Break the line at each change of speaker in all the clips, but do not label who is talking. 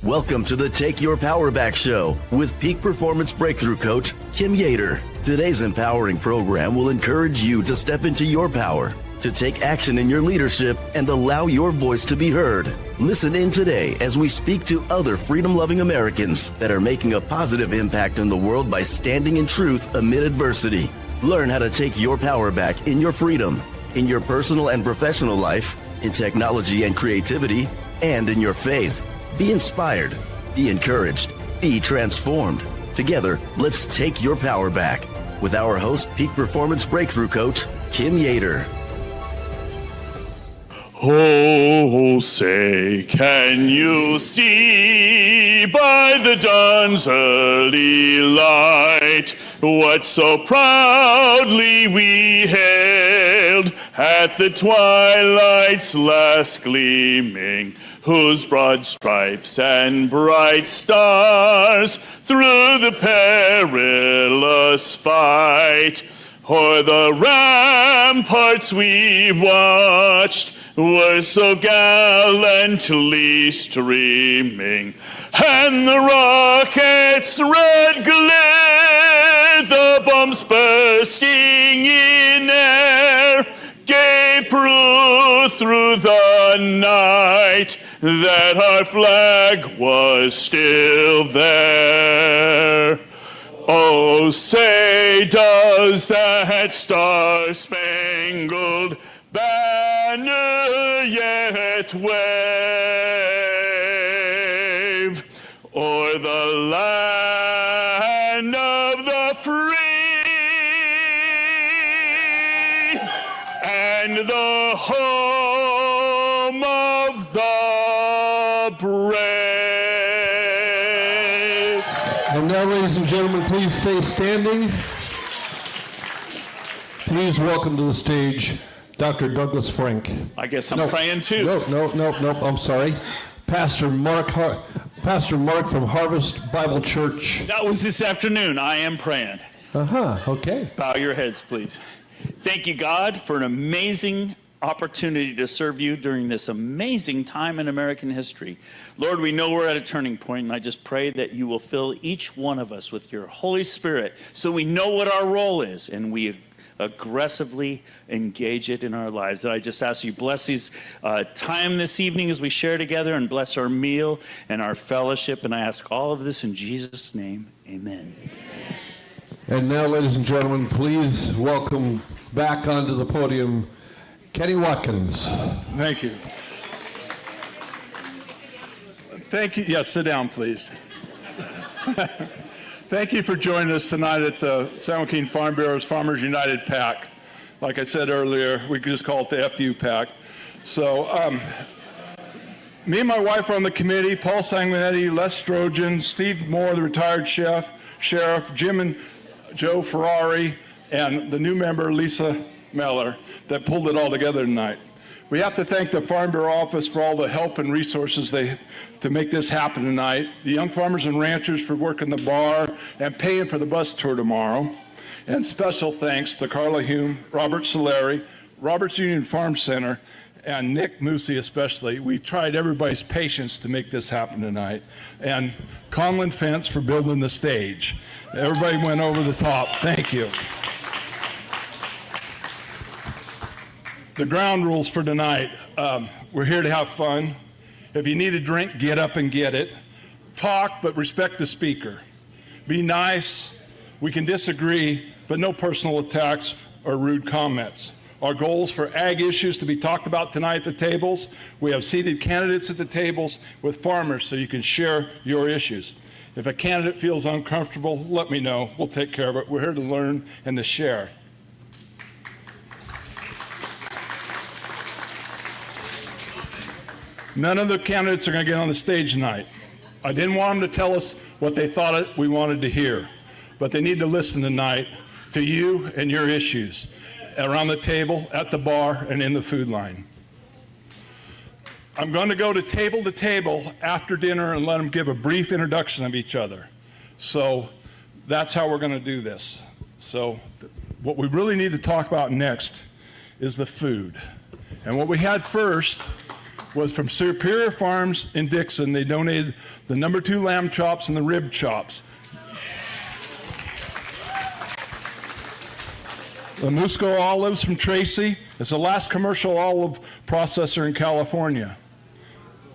Welcome to the Take Your Power Back Show with Peak Performance Breakthrough Coach Kim Yater. Today's empowering program will encourage you to step into your power, to take action in your leadership, and allow your voice to be heard. Listen in today as we speak to other freedom-loving Americans that are making a positive impact in the world by standing in truth amid adversity. Learn how to take your power back in your freedom, in your personal and professional life, in technology and creativity, and in your faith. Be inspired, be encouraged, be transformed. Together, let's take your power back with our host, Peak Performance Breakthrough Coach, Kim Yater.
Oh, say, can you see by the dawn's early light what so proudly we hailed at the twilight's last gleaming, whose broad stripes and bright stars through the perilous fight o'er the ramparts we watched were so gallantly streaming, and the rocket's red glare, the bombs bursting in air, gave proof through the night that our flag was still there. Oh, say, does that star-spangled banner yet wave o'er the land of the free and the home of the brave?
And now, ladies and gentlemen, please stay standing. Please welcome to the stage Dr. Douglas Frank.
I guess I'm praying too.
No, I'm sorry. Pastor Mark from Harvest Bible Church.
That was this afternoon. I am praying.
Okay.
Bow your heads, please. Thank you, God, for an amazing opportunity to serve you during this amazing time in American history. Lord, we know we're at a turning point, and I just pray that you will fill each one of us with your Holy Spirit so we know what our role is and we aggressively engage it in our lives. And I just ask you, bless these time this evening as we share together, and bless our meal and our fellowship. And I ask all of this in Jesus' name, amen.
And now, ladies and gentlemen, please welcome back onto the podium Kenny Watkins.
Thank you. Thank you. Yes, sit down, please. Thank you for joining us tonight at the San Joaquin Farm Bureau's Farmers United PAC. Like I said earlier, we could just call it the FU PAC. So, me and my wife are on the committee, Paul Sanguinetti, Les Strojan, Steve Moore, the retired sheriff, Jim and Joe Ferrari, and the new member, Lisa Meller, that pulled it all together tonight. We have to thank the Farm Bureau office for all the help and resources to make this happen tonight. The young farmers and ranchers for working the bar and paying for the bus tour tomorrow. And special thanks to Carla Hume, Robert Solari, Roberts Union Farm Center, and Nick Moosey especially. We tried everybody's patience to make this happen tonight. And Conlin Fence for building the stage. Everybody went over the top. Thank you. The ground rules for tonight, we're here to have fun. If you need a drink, get up and get it. Talk, but respect the speaker. Be nice. We can disagree, but no personal attacks or rude comments. Our goals for ag issues to be talked about tonight at the tables. We have seated candidates at the tables with farmers so you can share your issues. If a candidate feels uncomfortable, let me know. We'll take care of it. We're here to learn and to share. None of the candidates are going to get on the stage tonight. I didn't want them to tell us what they thought we wanted to hear, but they need to listen tonight to you and your issues around the table, at the bar, and in the food line. I'm going to go to table after dinner and let them give a brief introduction of each other. So that's how we're going to do this. So what we really need to talk about next is the food. And what we had first was from Superior Farms in Dixon. They donated the #2 lamb chops and the rib chops. The Musco olives from Tracy. It's the last commercial olive processor in California.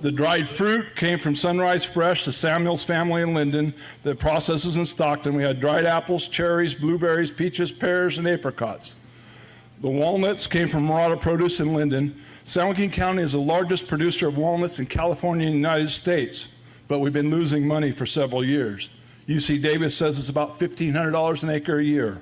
The dried fruit came from Sunrise Fresh, the Samuels family in Linden, that processes in Stockton. We had dried apples, cherries, blueberries, peaches, pears, and apricots. The walnuts came from Murata Produce in Linden. San Joaquin County is the largest producer of walnuts in California and the United States, but we've been losing money for several years. UC Davis says it's about $1,500 an acre a year.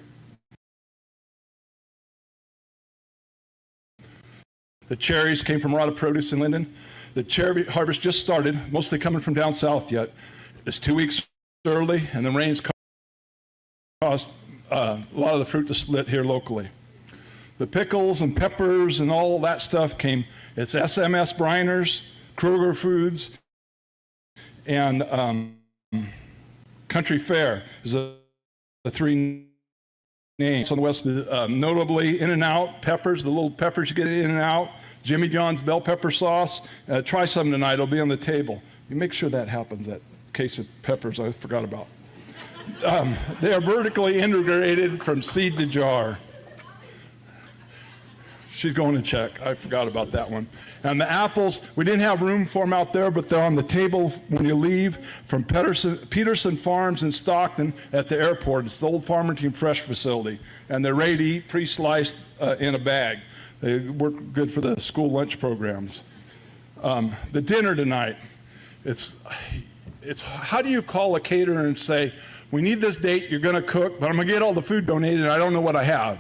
The cherries came from Murata Produce in Linden. The cherry harvest just started, mostly coming from down south yet. It's 2 weeks early, and the rains caused a lot of the fruit to split here locally. The pickles and peppers and all that stuff came. It's SMS Briners, Kroger Foods, and Country Fair is the three names on the west. Notably, In-N-Out peppers, the little peppers you get in In-N-Out, Jimmy John's bell pepper sauce. Try some tonight, it'll be on the table. You make sure that happens, that case of peppers I forgot about. They are vertically integrated from seed to jar. She's going to check. I forgot about that one. And the apples, we didn't have room for them out there, but they're on the table when you leave from Peterson Farms in Stockton at the airport. It's the old Farmington Fresh facility. And they're ready to eat, pre-sliced in a bag. They work good for the school lunch programs. The dinner tonight, it's how do you call a caterer and say, we need this date, you're going to cook, but I'm going to get all the food donated, and I don't know what I have.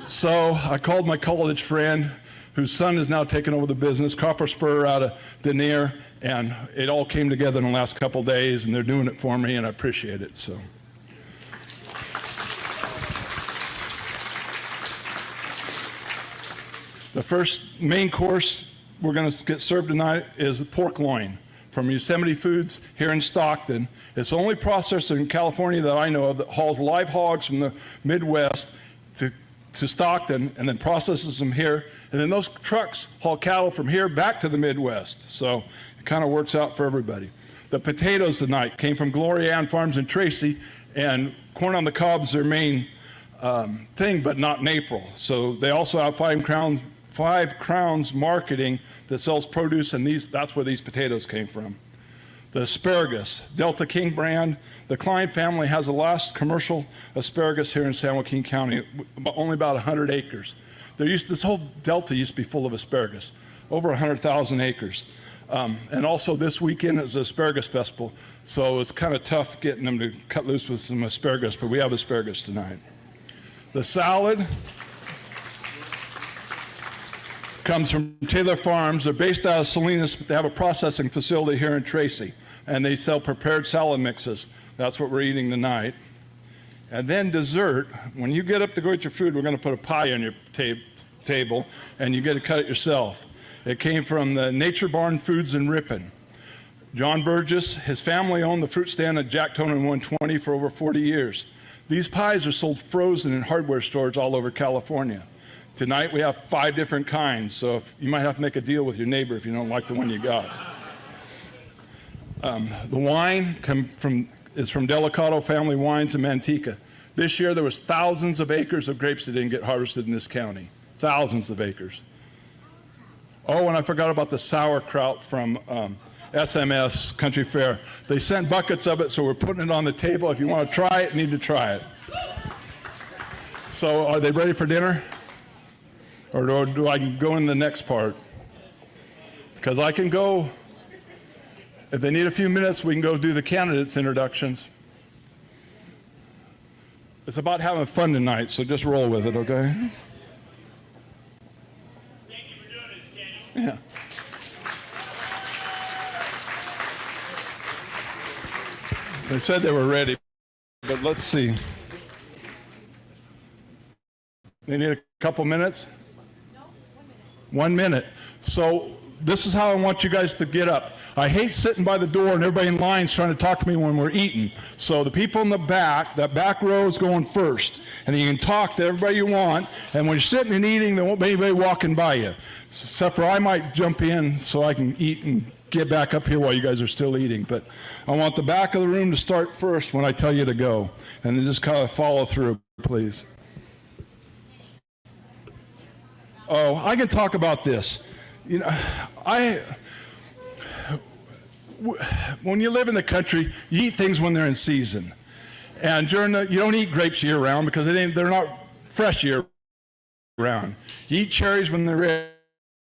So I called my college friend, whose son is now taking over the business, Copper Spur out of Denier, and it all came together in the last couple days, and they're doing it for me, and I appreciate it. So, the first main course we're going to get served tonight is pork loin from Yosemite Foods here in Stockton. It's the only processor in California that I know of that hauls live hogs from the Midwest to Stockton and then processes them here. And then those trucks haul cattle from here back to the Midwest. So it kind of works out for everybody. The potatoes tonight came from Gloria Ann Farms in Tracy, and corn on the cob's their main thing, but not in April. So they also have Five Crowns Marketing that sells produce, and that's where these potatoes came from. The asparagus, Delta King brand. The Klein family has the last commercial asparagus here in San Joaquin County, only about 100 acres. This whole Delta used to be full of asparagus, over 100,000 acres. And also this weekend is the Asparagus Festival, so it's kind of tough getting them to cut loose with some asparagus, but we have asparagus tonight. The salad comes from Taylor Farms. They're based out of Salinas, but they have a processing facility here in Tracy, and they sell prepared salad mixes. That's what we're eating tonight. And then dessert, when you get up to go eat your food, we're going to put a pie on your table, and you get to cut it yourself. It came from the Nature Barn Foods in Ripon. John Burgess, his family owned the fruit stand at Jack Tonin 120 for over 40 years. These pies are sold frozen in hardware stores all over California. Tonight we have 5 different kinds, so you might have to make a deal with your neighbor if you don't like the one you got. The wine is from Delicato Family Wines in Manteca. This year there was thousands of acres of grapes that didn't get harvested in this county. Thousands of acres. Oh, and I forgot about the sauerkraut from SMS Country Fair. They sent buckets of it, so we're putting it on the table. If you want to try it, you need to try it. So are they ready for dinner? Or do I go in the next part? Because I can go, if they need a few minutes, we can go do the candidates' introductions. It's about having fun tonight, so just roll with it, okay?
Thank you for doing this, Kenny.
Yeah. They said they were ready, but let's see. They need a couple minutes? No, 1 minute. 1 minute. So this is how I want you guys to get up. I hate sitting by the door and everybody in line's trying to talk to me when we're eating. So the people in the back, that back row is going first. And you can talk to everybody you want. And when you're sitting and eating, there won't be anybody walking by you. Except for I might jump in so I can eat and get back up here while you guys are still eating. But I want the back of the room to start first when I tell you to go. And then just kind of follow through, please. Oh, I can talk about this. You know, when you live in the country, you eat things when they're in season. And you don't eat grapes year round because they're not fresh year round. You eat cherries when they're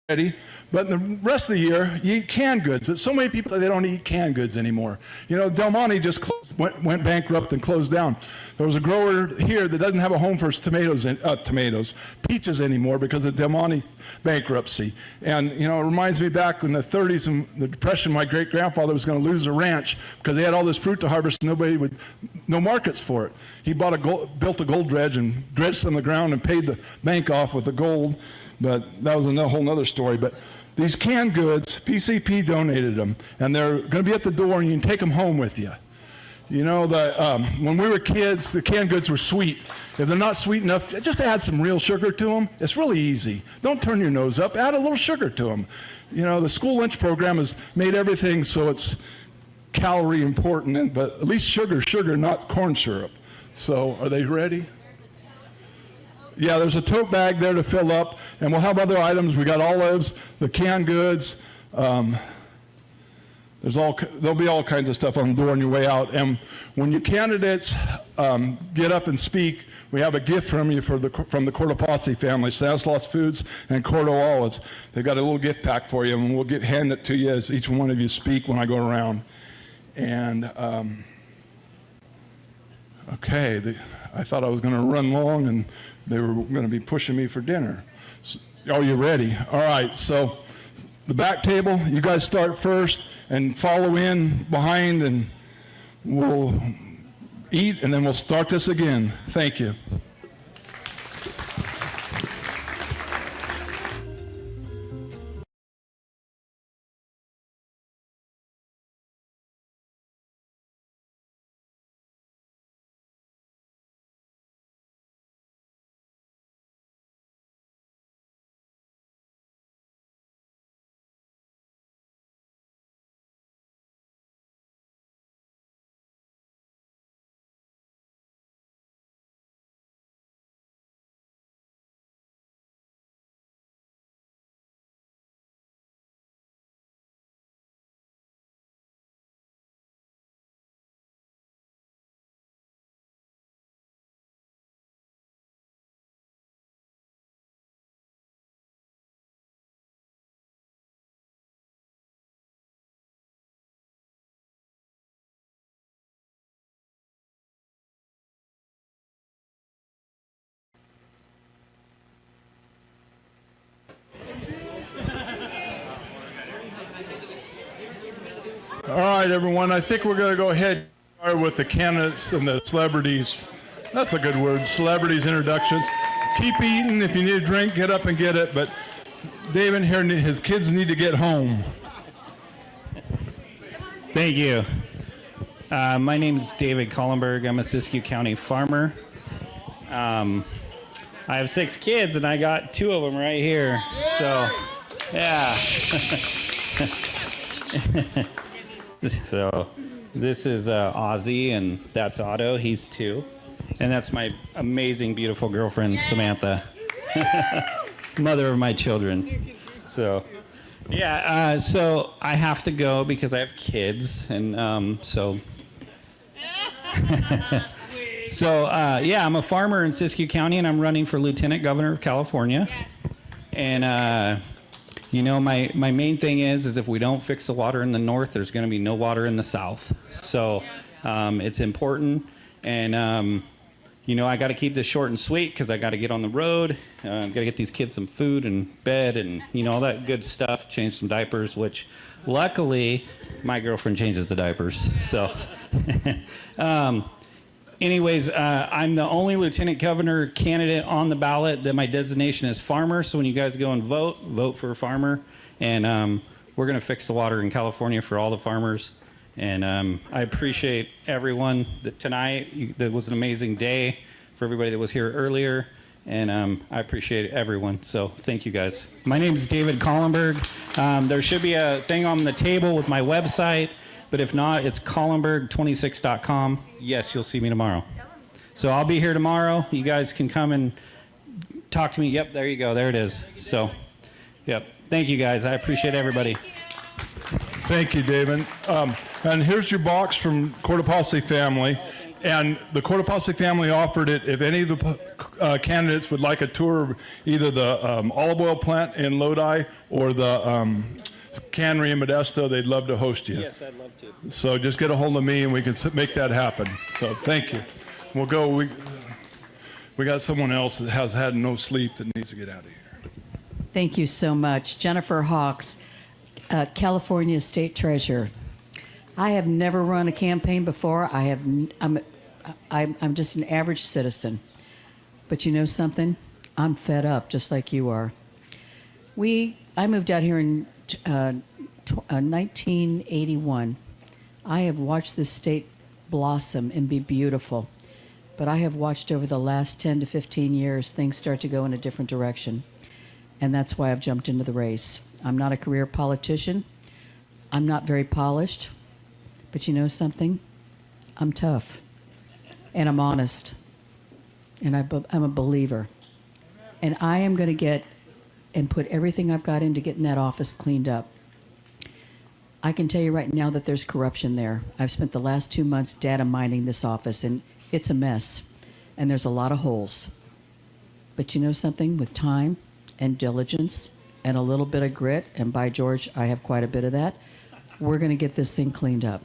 ready, but the rest of the year, you eat canned goods. But so many people say they don't eat canned goods anymore. You know, Del Monte just went bankrupt and closed down. There was a grower here that doesn't have a home for his peaches anymore because of Del Monte bankruptcy. And, you know, it reminds me back in the 30s and the Depression, my great-grandfather was going to lose a ranch because he had all this fruit to harvest and no markets for it. He built a gold dredge and dredged some of the ground and paid the bank off with the gold. But that was a whole other story. But these canned goods, PCP donated them, and they're going to be at the door, and you can take them home with you. You know, when we were kids, the canned goods were sweet. If they're not sweet enough, just add some real sugar to them. It's really easy. Don't turn your nose up. Add a little sugar to them. You know, the school lunch program has made everything so it's calorie important, but at least sugar, not corn syrup. So are they ready? Yeah, there's a tote bag there to fill up, and we'll have other items. We got olives, the canned goods. There'll be all kinds of stuff on the door on your way out. And when you candidates get up and speak, we have a gift from you from the Cortopassi family, Stanislaus Foods and Cordo Olives. They've got a little gift pack for you, and we'll hand it to you as each one of you speak when I go around. And okay, I thought I was going to run long, and they were going to be pushing me for dinner. So, are you ready? All right, so the back table, you guys start first and follow in behind, and we'll eat, and then we'll start this again. Thank you. All right, everyone, I think we're going to go ahead with the candidates and the celebrities. That's a good word, celebrities introductions. Keep eating. If you need a drink, get up and get it. But David here, his kids need to get home.
Thank you. My name is David Collenberg. I'm a Siskiyou County farmer. I have 6 kids, and I got 2 of them right here. So, yeah. So, this is Ozzy, and that's Otto. He's 2. And that's my amazing, beautiful girlfriend, Samantha. Mother of my children. So, yeah, so I have to go because I have kids, and so... yeah, I'm a farmer in Siskiyou County, and I'm running for Lieutenant Governor of California. Yes. And, you know, my main thing is if we don't fix the water in the north, there's going to be no water in the south. So it's important. And, you know, I got to keep this short and sweet because I got to get on the road. Got to get these kids some food and bed and, you know, all that good stuff, change some diapers, which luckily my girlfriend changes the diapers. So... anyways, I'm the only lieutenant governor candidate on the ballot that my designation is farmer. So when you guys go and vote for a farmer. And we're going to fix the water in California for all the farmers. And I appreciate everyone that tonight. That was an amazing day for everybody that was here earlier. And I appreciate everyone. So thank you, guys. My name is David Collenberg. There should be a thing on the table with my website. But if not, it's collenberg26.com. Yes, you'll see me tomorrow. So I'll be here tomorrow. You guys can come and talk to me. Yep, there you go. There it is. So, yep. Thank you, guys. I appreciate everybody.
Thank you, David. And here's your box from Cortopassi family. And the Cortopassi family offered it if any of the candidates would like a tour of either the olive oil plant in Lodi or the cannery in Modesto, they'd love to host you.
Yes, I'd love to.
So just get a hold of me and we can make that happen. So thank you. We'll go. We got someone else that has had no sleep that needs to get out of here.
Thank you so much. Jennifer Hawks, California State Treasurer. I have never run a campaign before. I'm just an average citizen. But you know something? I'm fed up, just like you are. I moved out here in 1981. I have watched this state blossom and be beautiful. But I have watched over the last 10 to 15 years things start to go in a different direction. And that's why I've jumped into the race. I'm not a career politician. I'm not very polished. But you know something? I'm tough. And I'm honest. And I'm a believer. And I am going to get and put everything I've got into getting that office cleaned up. I can tell you right now that there's corruption there. I've spent the last 2 months data mining this office, and it's a mess. And there's a lot of holes. But you know something? With time and diligence and a little bit of grit, and by George, I have quite a bit of that, we're going to get this thing cleaned up.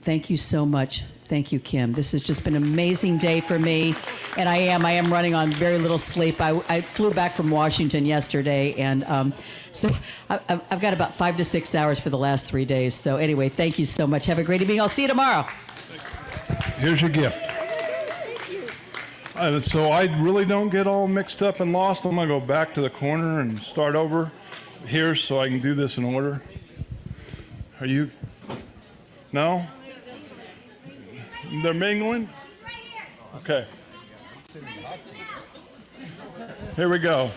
Thank you so much. Thank you, Kim. This has just been an amazing day for me. And I am running on very little sleep. I flew back from Washington yesterday, and so I've got about 5 to 6 hours for the last 3 days. So anyway, thank you so much. Have a great evening. I'll see you tomorrow.
Here's your gift. So I really don't get all mixed up and lost. I'm going to go back to the corner and start over here so I can do this in order. Are you? No? They're mingling? Okay. Here we go.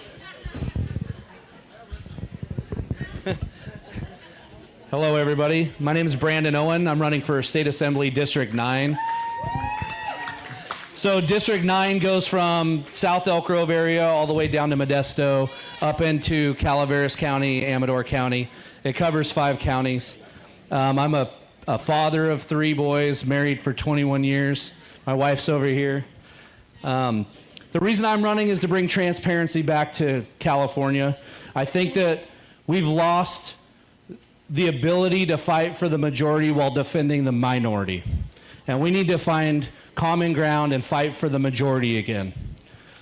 Hello, everybody. My name is Brandon Owen. I'm running for State Assembly District 9. So District 9 goes from South Elk Grove area all the way down to Modesto, up into Calaveras County, Amador County. It covers 5 counties. I'm a father of 3 boys, married for 21 years. My wife's over here. The reason I'm running is to bring transparency back to California. I think that we've lost the ability to fight for the majority while defending the minority. And we need to find common ground and fight for the majority again.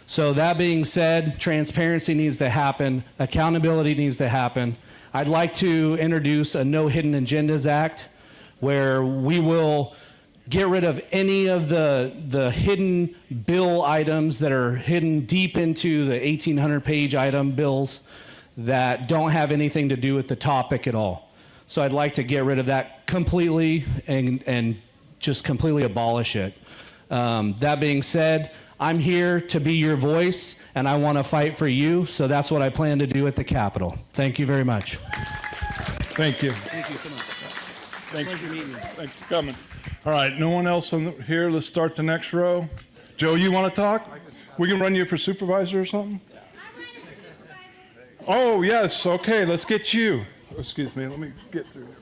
So that being said, transparency needs to happen. Accountability needs to happen. I'd like to introduce a No Hidden Agendas Act, where we will get rid of any of the hidden bill items that are hidden deep into the 1,800-page item bills that don't have anything to do with the topic at all. So I'd like to get rid of that completely and just completely abolish it. That being said, I'm here to be your voice, and I want to fight for you, so that's what I plan to do at the Capitol. Thank you very much.
Thank you.
Thank you so much.
Thanks for coming. All right, no one else here. Let's start the next row. Joe, you want to talk? We can run you for supervisor or something? Oh, yes. Okay, let's get you. Excuse me. Let me get through here.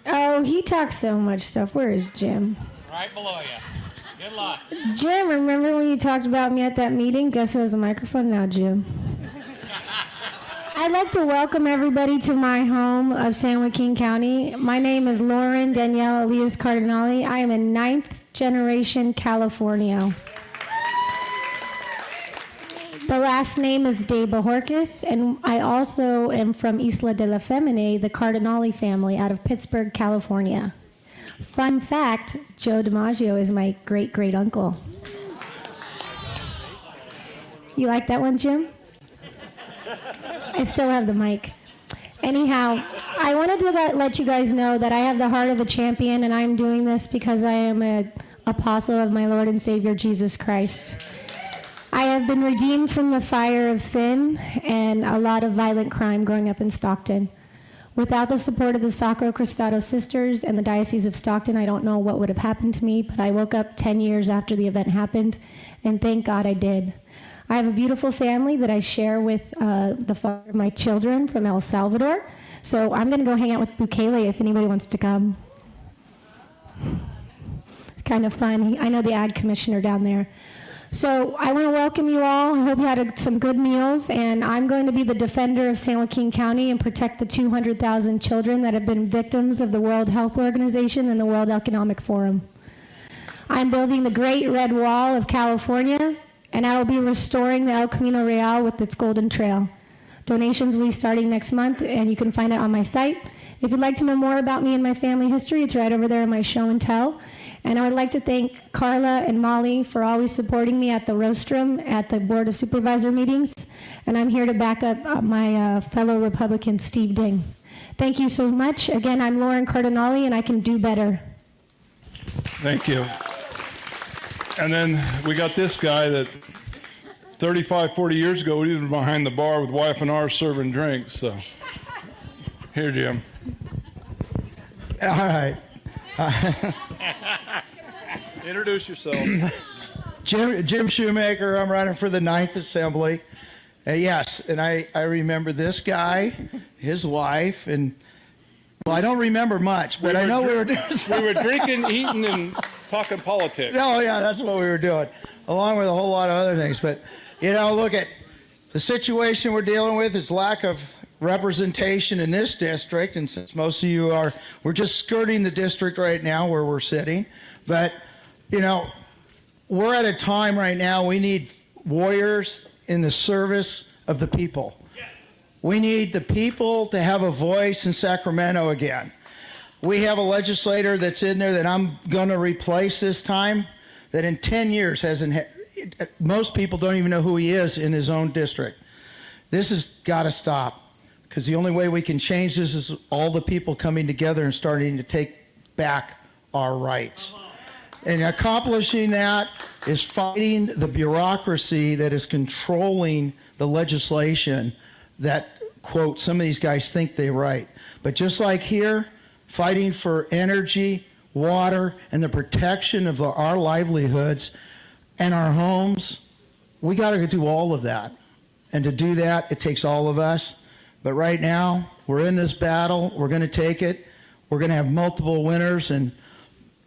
Oh, he talks so much stuff. Where is Jim?
Right below you. Good luck.
Jim, remember when you talked about me at that meeting? Guess who has the microphone now, Jim? I'd like to welcome everybody to my home of San Joaquin County. My name is Lauren Danielle Elias Cardinale. I am a 9th generation Californio. The last name is De Bajorquez, and I also am from Isla de la Femine, the Cardinale family out of Pittsburgh, California. Fun fact, Joe DiMaggio is my great-great-uncle. You like that one, Jim? I still have the mic. Anyhow, I wanted to let you guys know that I have the heart of a champion, and I'm doing this because I am an apostle of my Lord and Savior Jesus Christ. I have been redeemed from the fire of sin and a lot of violent crime growing up in Stockton. Without the support of the Sacro Cristado Sisters and the Diocese of Stockton, I don't know what would have happened to me, but I woke up 10 years after the event happened, and thank God I did. I have a beautiful family that I share with the father of my children from El Salvador, so I'm going to go hang out with Bukele if anybody wants to come. It's kind of fun. I know the ag commissioner down there. So I want to welcome you all. I hope you had some good meals, and I'm going to be the defender of San Joaquin County and protect the 200,000 children that have been victims of the World Health Organization and the World Economic Forum. I'm building the Great Red Wall of California, and I will be restoring the El Camino Real with its golden trail. Donations will be starting next month, and you can find it on my site. If you'd like to know more about me and my family history, it's right over there in my show and tell. And I would like to thank Carla and Molly for always supporting me at the rostrum at the Board of Supervisor meetings. And I'm here to back up my fellow Republican, Steve Ding. Thank you so much. Again, I'm Lauren Cardinale, and I can do better.
Thank you. And then we got this guy that 35, 40 years ago, he was behind the bar with wife and ours serving drinks. So here, Jim.
All right.
Introduce yourself.
Jim Shoemaker. I'm running for the 9th Assembly. Yes, and I remember this guy, his wife, and well, I don't remember much, but I know we were doing
We were drinking, eating, and talking politics.
Oh, yeah, that's what we were doing, along with a whole lot of other things. But, you know, look at the situation we're dealing with is lack of representation in this district, and since most of you we're just skirting the district right now where we're sitting, but you know, we're at a time right now we need warriors in the service of the people. We need the people to have a voice in Sacramento again. We have a legislator that's in there that I'm going to replace this time, that in 10 years most people don't even know who he is in his own district. This has got to stop. Because the only way we can change this is all the people coming together and starting to take back our rights. And accomplishing that is fighting the bureaucracy that is controlling the legislation that, quote, some of these guys think they write. But just like here, fighting for energy, water, and the protection of our livelihoods and our homes, we got to do all of that. And to do that, it takes all of us. But right now, we're in this battle. We're going to take it. We're going to have multiple winners, and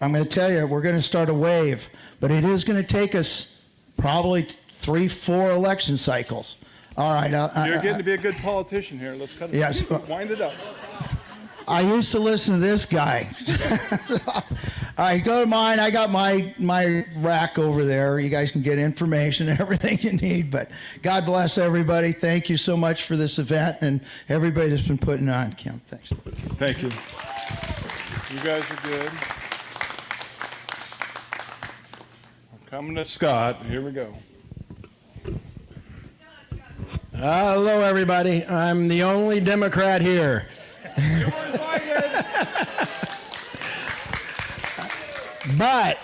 I'm going to tell you, we're going to start a wave. But it is going to take us probably 3-4 election cycles. All right.
You're getting to be a good politician here. Let's cut it.
Yes.
Wind it up.
I used to listen to this guy. All right, go to mine. I got my rack over there. You guys can get information and everything you need. But God bless everybody. Thank you so much for this event and everybody that's been putting on. Kim, thanks.
Thank you. You guys are good. I'm coming to Scott. Here we go.
Hello, everybody. I'm the only Democrat here. But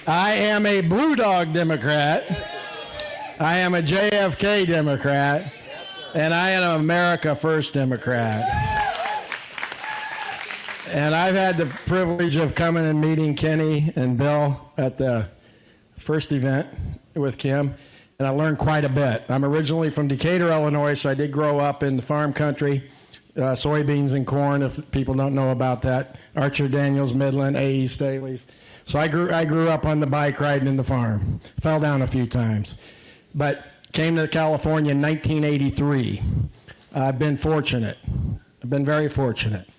I am a Blue Dog Democrat. I am a JFK Democrat. And I am an America First Democrat. And I've had the privilege of coming and meeting Kenny and Bill at the first event with Kim. And I learned quite a bit. I'm originally from Decatur, Illinois, so I did grow up in the farm country. Soybeans and corn, if people don't know about that. Archer Daniels, Midland, A.E. Staley's. So I grew up on the bike riding in the farm. Fell down a few times. But came to California in 1983. I've been fortunate. I've been very fortunate.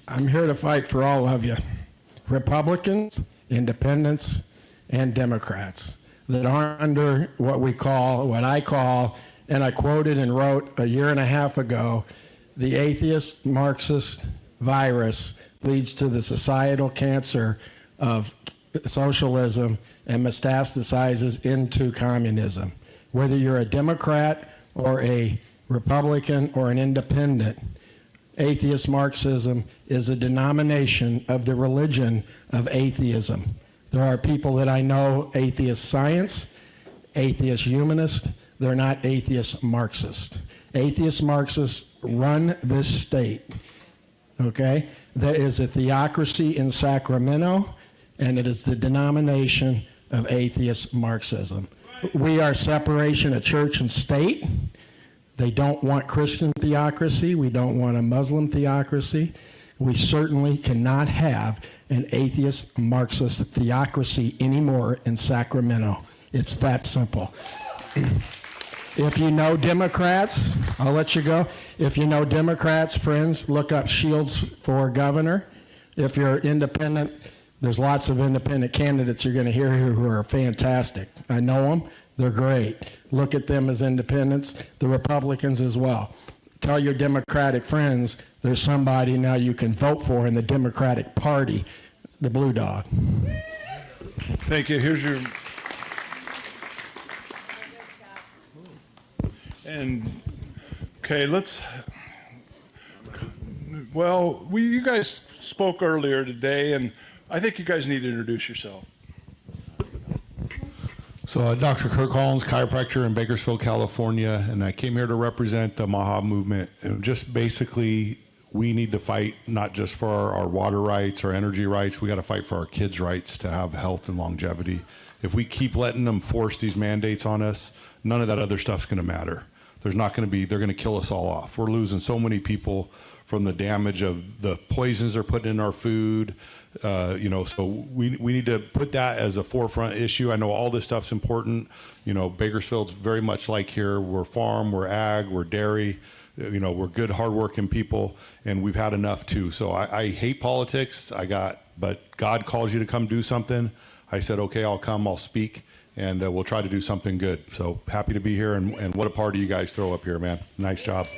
I'm here to fight for all of you. Republicans, Independents, and Democrats that aren't under what I call, and I quoted and wrote a year and a half ago, the atheist Marxist virus leads to the societal cancer of socialism and metastasizes into communism. Whether you're a Democrat or a Republican or an independent, atheist Marxism is a denomination of the religion of atheism. There are people that I know, atheist science, atheist humanist, they're not atheist Marxist. Atheist Marxists run this state, okay? There is a theocracy in Sacramento, and it is the denomination of atheist Marxism. We are separation of church and state. They don't want Christian theocracy. We don't want a Muslim theocracy. We certainly cannot have an atheist Marxist theocracy anymore in Sacramento. It's that simple. If you know Democrats, I'll let you go. If you know Democrats, friends, look up Shields for governor. If you're independent, there's lots of independent candidates you're going to hear here who are fantastic. I know them. They're great. Look at them as independents, the Republicans as well. Tell your Democratic friends there's somebody now you can vote for in the Democratic Party, the Blue Dog.
Thank you. Here's your... And, okay, let's... Well, you guys spoke earlier today, and I think you guys need to introduce yourself.
So Dr. Kirk Hollins, chiropractor in Bakersfield, California, and I came here to represent the MAHA movement. And just basically, we need to fight not just for our water rights, our energy rights, we got to fight for our kids' rights to have health and longevity. If we keep letting them force these mandates on us, none of that other stuff's going to matter. There's not going to be, they're going to kill us all off. We're losing so many people from the damage of the poisons they're putting in our food. So we need to put that as a forefront issue. I know all this stuff's important. Bakersfield's very much like here. We're farm, we're ag, we're dairy. We're good, hardworking people, and we've had enough too. So I hate politics. But God calls you to come do something. I said, okay, I'll come, I'll speak, and we'll try to do something good. So happy to be here, and what a party you guys throw up here, man. Nice job.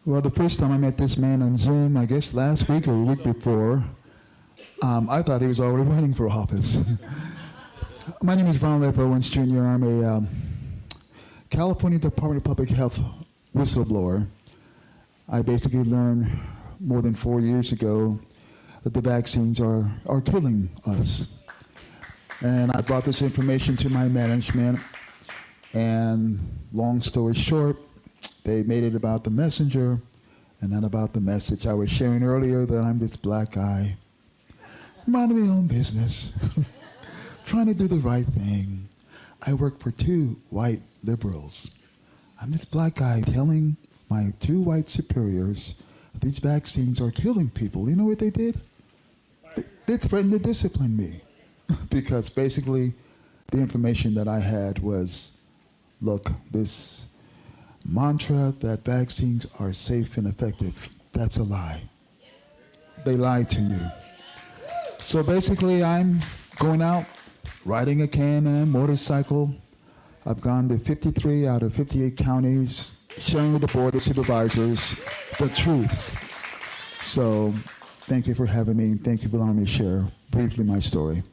Well, the first time I met this man on Zoom, I guess last week or a week before, I thought he was already running for office. My name is Ronald F. Owens, Jr. I'm a California Department of Public Health whistleblower. I basically learned more than 4 years ago that the vaccines are killing us. And I brought this information to my management, and long story short, they made it about the messenger and not about the message. I was sharing earlier that I'm this black guy, minding my own business, trying to do the right thing. I work for 2 white liberals. I'm this black guy telling my 2 white superiors these vaccines are killing people. You know what they did? They threatened to discipline me because basically the information that I had was, look, this mantra that vaccines are safe and effective, that's a lie. They lied to you. So basically I'm going out riding a Can-Am motorcycle. I've gone to 53 out of 58 counties, sharing with the board of supervisors the truth. So thank you for having me, and thank you for allowing me to share briefly my story.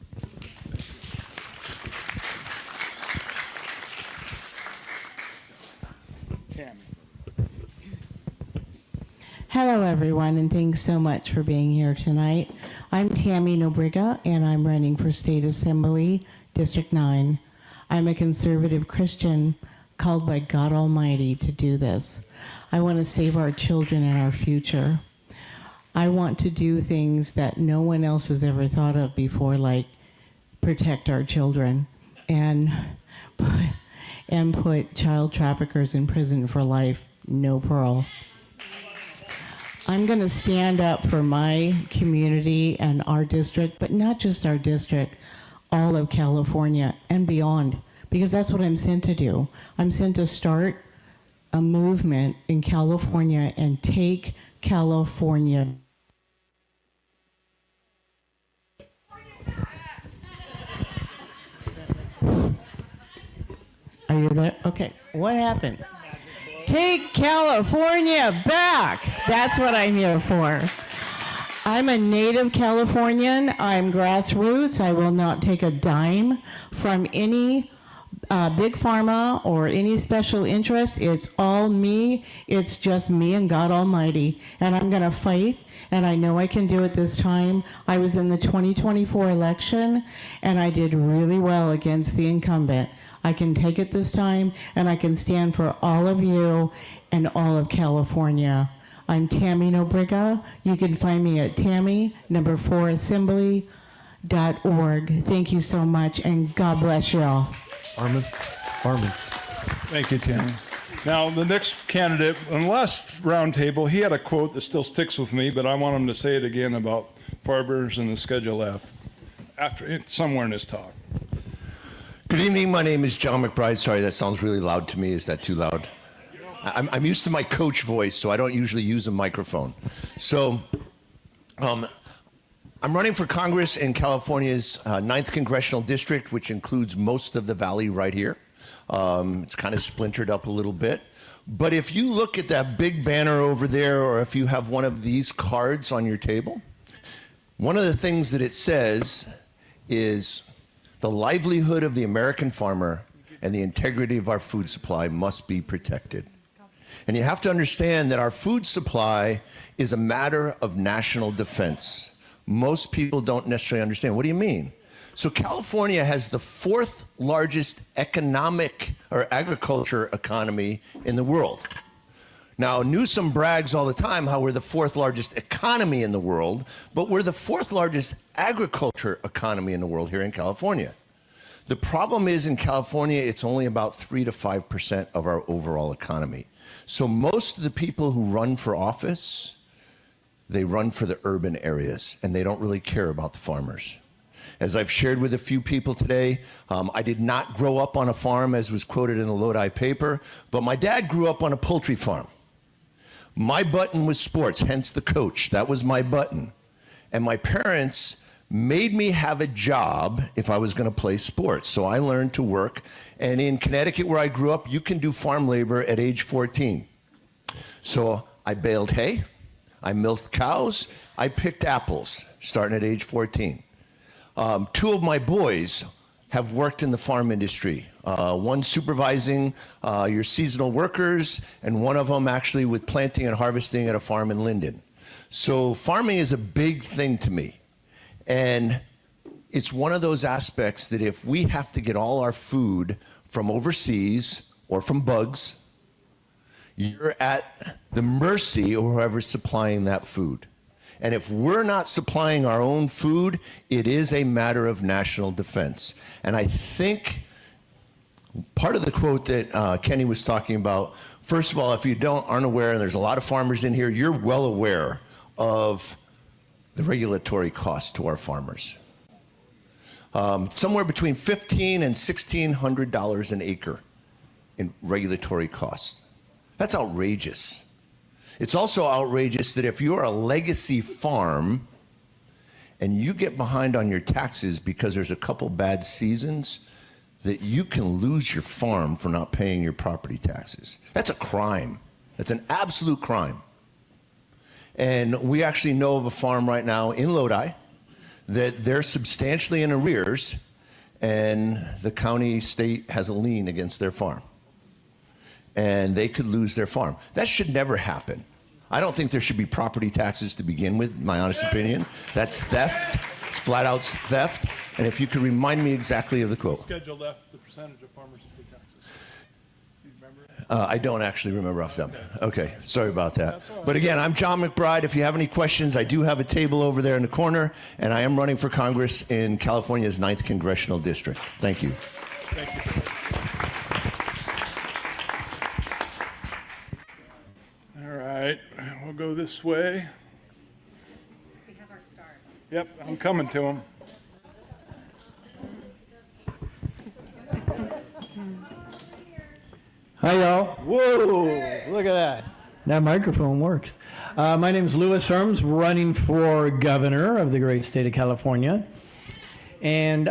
Hello, everyone, and thanks so much for being here tonight. I'm Tammy Nobriga, and I'm running for State Assembly, District 9. I'm a conservative Christian called by God Almighty to do this. I want to save our children and our future. I want to do things that no one else has ever thought of before, like protect our children and put child traffickers in prison for life, no parole. I'm going to stand up for my community and our district, but not just our district, all of California and beyond, because that's what I'm sent to do. I'm sent to start a movement in California and take California. Are you there? Okay. What happened? Take California back. That's what I'm here for. I'm a native Californian. I'm grassroots. I will not take a dime from any big pharma or any special interest. It's all me. It's just me and God Almighty. And I'm going to fight, and I know I can do it this time. I was in the 2024 election, and I did really well against the incumbent. I can take it this time, and I can stand for all of you and all of California. I'm Tammy Nobriga. You can find me at Tammy4assembly.org. Thank you so much, and God bless you all.
Armin.
Thank you, Tammy. Now, the next candidate, on the last roundtable, he had a quote that still sticks with me, but I want him to say it again about farmers and the Schedule F somewhere in his talk.
Good evening. My name is John McBride. Sorry, that sounds really loud to me. Is that too loud? I'm used to my coach voice, so I don't usually use a microphone. So I'm running for Congress in California's 9th Congressional District, which includes most of the valley right here. It's kind of splintered up a little bit. But if you look at that big banner over there, or if you have one of these cards on your table, one of the things that it says is the livelihood of the American farmer and the integrity of our food supply must be protected. And you have to understand that our food supply is a matter of national defense. Most people don't necessarily understand. What do you mean? So California has the 4th largest economic or agriculture economy in the world. Now, Newsom brags all the time how we're the 4th largest economy in the world, but we're the 4th largest agriculture economy in the world here in California. The problem is in California, it's only about 3 to 5% of our overall economy. So most of the people who run for office, they run for the urban areas, and they don't really care about the farmers. As I've shared with a few people today, I did not grow up on a farm, as was quoted in the Lodi paper, but my dad grew up on a poultry farm. My button was sports, hence the coach. That was my button. And my parents made me have a job if I was going to play sports. So I learned to work. And in Connecticut, where I grew up, you can do farm labor at age 14. So I baled hay, I milked cows, I picked apples, starting at age 14. 2 of my boys have worked in the farm industry. One supervising your seasonal workers, and one of them actually with planting and harvesting at a farm in Linden. So farming is a big thing to me. And it's one of those aspects that if we have to get all our food from overseas or from bugs, you're at the mercy of whoever's supplying that food. And if we're not supplying our own food, it is a matter of national defense. And I think part of the quote that Kenny was talking about, first of all, if you aren't aware, and there's a lot of farmers in here, you're well aware of the regulatory cost to our farmers. Somewhere between $1,500 and $1,600 an acre in regulatory costs. That's outrageous. It's also outrageous that if you're a legacy farm and you get behind on your taxes because there's a couple bad seasons, that you can lose your farm for not paying your property taxes. That's a crime. That's an absolute crime. And we actually know of a farm right now in Lodi that they're substantially in arrears, and the county state has a lien against their farm. And they could lose their farm. That should never happen. I don't think there should be property taxes to begin with, in my honest opinion. That's theft. It's flat out theft. And if you could remind me exactly of the quote.
Schedule F, the percentage of farmers who pay taxes. Do you remember?
I don't actually remember off the top. Okay, sorry about that. But again, I'm John McBride. If you have any questions, I do have a table over there in the corner, and I am running for Congress in California's 9th Congressional District. Thank you.
Thank you. All right, we'll go this way.
We have our star.
Yep, I'm coming to him.
Hi, y'all. Whoa, look at that. That microphone works. My name is Louis Herms, running for governor of the great state of California.
And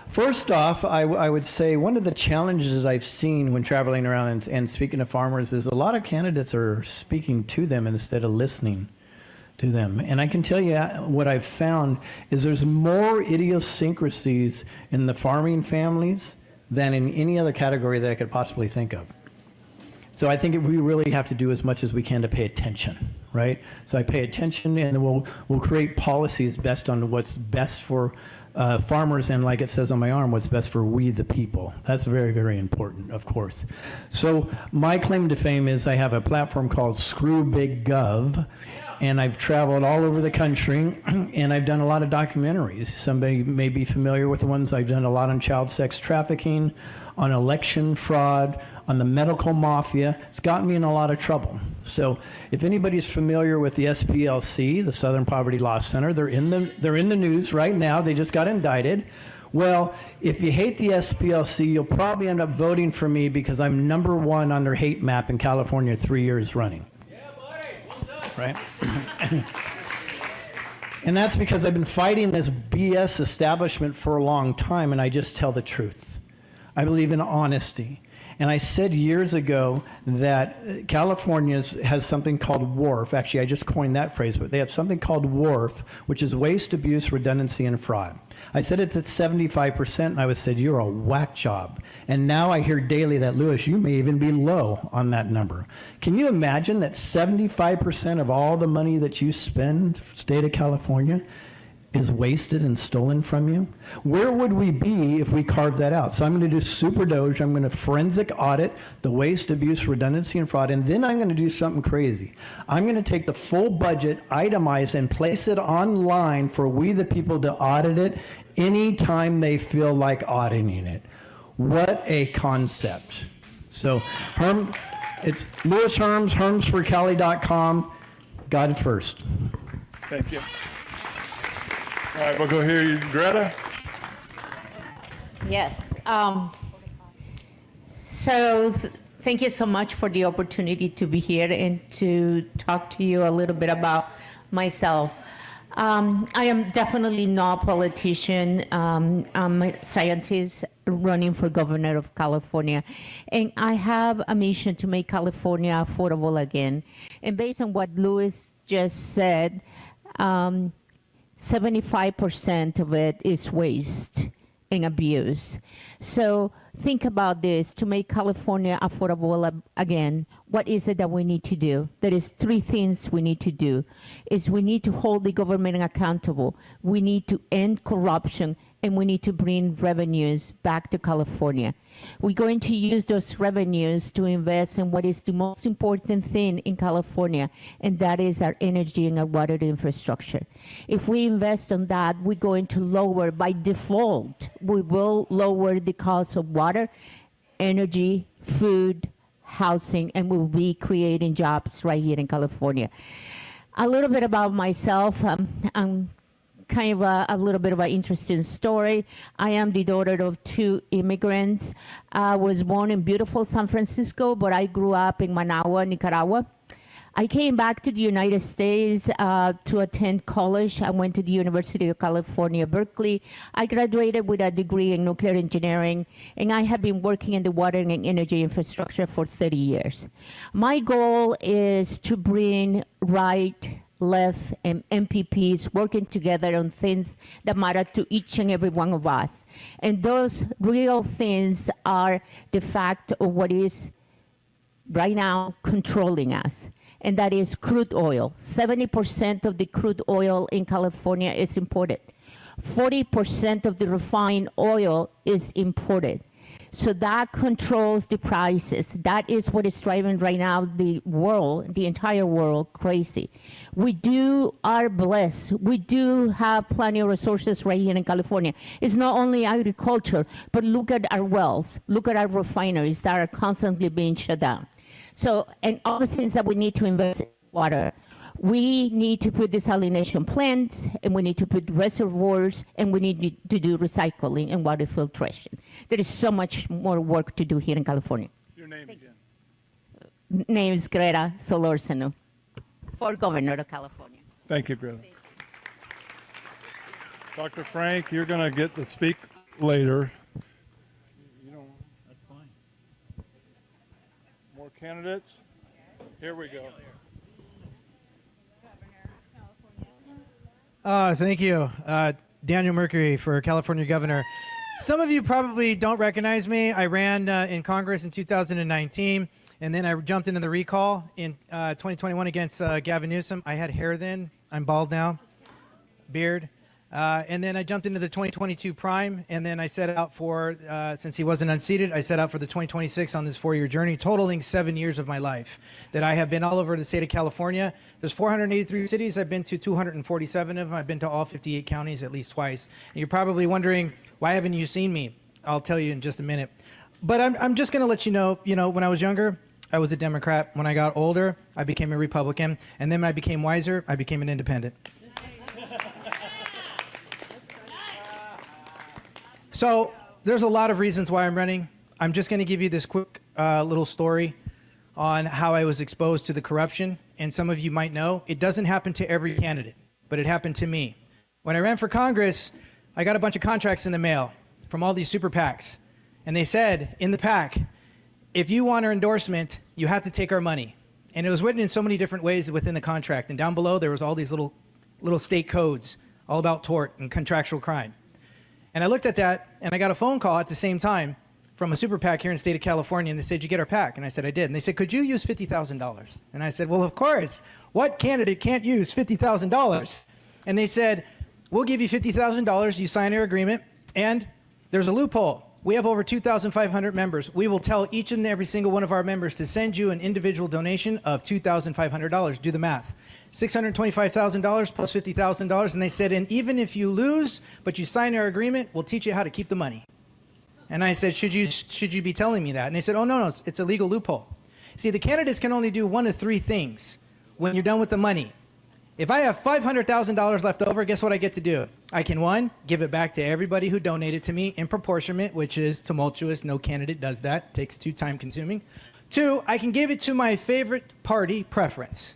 first off, I would say one of the challenges I've seen when traveling around and speaking to farmers is a lot of candidates are speaking to them instead of listening to them. And I can tell you what I've found is there's more idiosyncrasies in the farming families than in any other category that I could possibly think of. So I think we really have to do as much as we can to pay attention, right? So I pay attention, and we'll create policies based on what's best for farmers, and like it says on my arm, what's best for we the people. That's very, very important, of course. So my claim to fame is I have a platform called Screw Big Gov, and I've traveled all over the country, and I've done a lot of documentaries. Somebody may be familiar with the ones I've done a lot on child sex trafficking, on election fraud, on the medical mafia. It's gotten me in a lot of trouble. So if anybody's familiar with the SPLC, the Southern Poverty Law Center, they're in the news right now. They just got indicted. Well, if you hate the SPLC, you'll probably end up voting for me because I'm #1 on their hate map in California 3 years running. Right? And that's because I've been fighting this BS establishment for a long time, and I just tell the truth. I believe in honesty. And I said years ago that California has something called WARF. Actually, I just coined that phrase, but they have something called WARF, which is waste, abuse, redundancy, and fraud. I said it's at 75%, and I was said, you're a whack job. And now I hear daily that, Lewis, you may even be low on that number. Can you imagine that 75% of all the money that you spend, state of California, is wasted and stolen from you? Where would we be if we carved that out? So I'm going to do Super Doge. I'm going to forensic audit the waste, abuse, redundancy, and fraud, and then I'm going to do something crazy. I'm going to take the full budget, itemize, and place it online for we the people to audit it anytime they feel like auditing it. What a concept. So it's Lewis Herms, hermsforcali.com. God first.
Thank you. All right, we'll go here, Greta.
Yes. Thank you so much for the opportunity to be here and to talk to you a little bit about myself. I am definitely not a politician. I'm a scientist running for governor of California. And I have a mission to make California affordable again. And based on what Lewis just said, 75% of it is waste and abuse. So think about this. To make California affordable again, what is it that we need to do? There is 3 things we need to do. We need to hold the government accountable. We need to end corruption, and we need to bring revenues back to California. We're going to use those revenues to invest in what is the most important thing in California, and that is our energy and our water infrastructure. If we invest on that, we're going to lower, by default, we will lower the cost of water, energy, food, housing, and we'll be creating jobs right here in California. A little bit about myself. I'm kind of a little bit of an interesting story. I am the daughter of 2 immigrants. I was born in beautiful San Francisco, but I grew up in Managua, Nicaragua. I came back to the United States to attend college. I went to the University of California, Berkeley. I graduated with a degree in nuclear engineering, and I have been working in the water and energy infrastructure for 30 years. My goal is to bring right, left, and MPPs working together on things that matter to each and every one of us. And those real things are the fact of what is right now controlling us, and that is crude oil. 70% of the crude oil in California is imported. 40% of the refined oil is imported. So that controls the prices. That is what is driving right now the world, the entire world, crazy. We are blessed. We do have plenty of resources right here in California. It's not only agriculture, but look at our wells. Look at our refineries that are constantly being shut down. So, and all the things that we need to invest in water. We need to put desalination plants, and we need to put reservoirs, and we need to do recycling and water filtration. There is so much more work to do here in California.
Your name again?
Name is Greta Solorzano, for Governor of California.
Thank you, Greta. Dr. Frank, you're going to get to speak later.
That's fine.
More candidates? Here we go.
Thank you. Daniel Mercury for California governor. Some of you probably don't recognize me. I ran in Congress in 2019, and then I jumped into the recall in 2021 against Gavin Newsom. I had hair then. I'm bald now, beard. And then I jumped into the 2022 prime, and then I set out for, since he wasn't unseated, I set out for the 2026 on this 4-year journey, totaling 7 years of my life that I have been all over the state of California. There's 483 cities. I've been to 247 of them. I've been to all 58 counties at least twice. And you're probably wondering, why haven't you seen me? I'll tell you in just a minute. But I'm just going to let you know, when I was younger, I was a Democrat. When I got older, I became a Republican. And then when I became wiser, I became an independent. So there's a lot of reasons why I'm running. I'm just going to give you this quick little story on how I was exposed to the corruption. And some of you might know, it doesn't happen to every candidate, but it happened to me. When I ran for Congress, I got a bunch of contracts in the mail from all these super PACs. And they said in the PAC, if you want our endorsement, you have to take our money. And it was written in so many different ways within the contract. And down below, there was all these little state codes all about tort and contractual crime. And I looked at that, and I got a phone call at the same time from a super PAC here in the state of California, and they said, "Did you get our PAC?" And I said, "I did." And they said, "Could you use $50,000? And I said, "Well, of course. What candidate can't use $50,000? And they said, "We'll give you $50,000. You sign our agreement, and there's a loophole. We have over 2,500 members. We will tell each and every single one of our members to send you an individual donation of $2,500. Do the math. $625,000 plus $50,000. And they said, and even if you lose, but you sign our agreement, we'll teach you how to keep the money. And I said, should you be telling me that? And they said, oh, no, it's a legal loophole. See, the candidates can only do one of three things when you're done with the money. If I have $500,000 left over, guess what I get to do? I can, one, give it back to everybody who donated to me in proportionment, which is tumultuous. No candidate does that. Takes too time-consuming. Two, I can give it to my favorite party preference,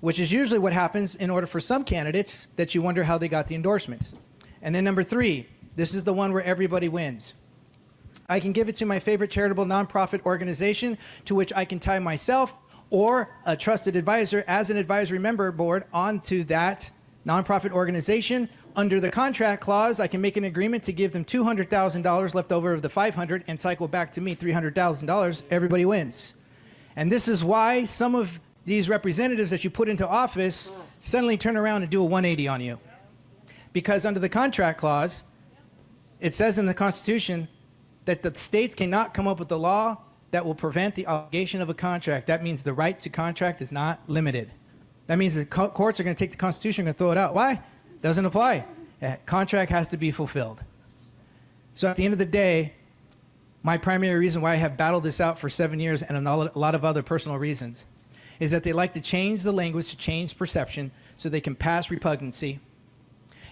which is usually what happens in order for some candidates that you wonder how they got the endorsements. And then number three, this is the one where everybody wins. I can give it to my favorite charitable nonprofit organization to which I can tie myself or a trusted advisor as an advisory member board onto that nonprofit organization. Under the contract clause, I can make an agreement to give them $200,000 left over of the $500 and cycle back to me $300,000. Everybody wins. And this is why some of these representatives that you put into office suddenly turn around and do a 180 on you. Because under the contract clause, it says in the Constitution that the states cannot come up with a law that will prevent the obligation of a contract. That means the right to contract is not limited. That means the courts are going to take the Constitution and throw it out. Why? Doesn't apply. A contract has to be fulfilled. So at the end of the day, my primary reason why I have battled this out for 7 years and a lot of other personal reasons is that they like to change the language to change perception so they can pass repugnancy,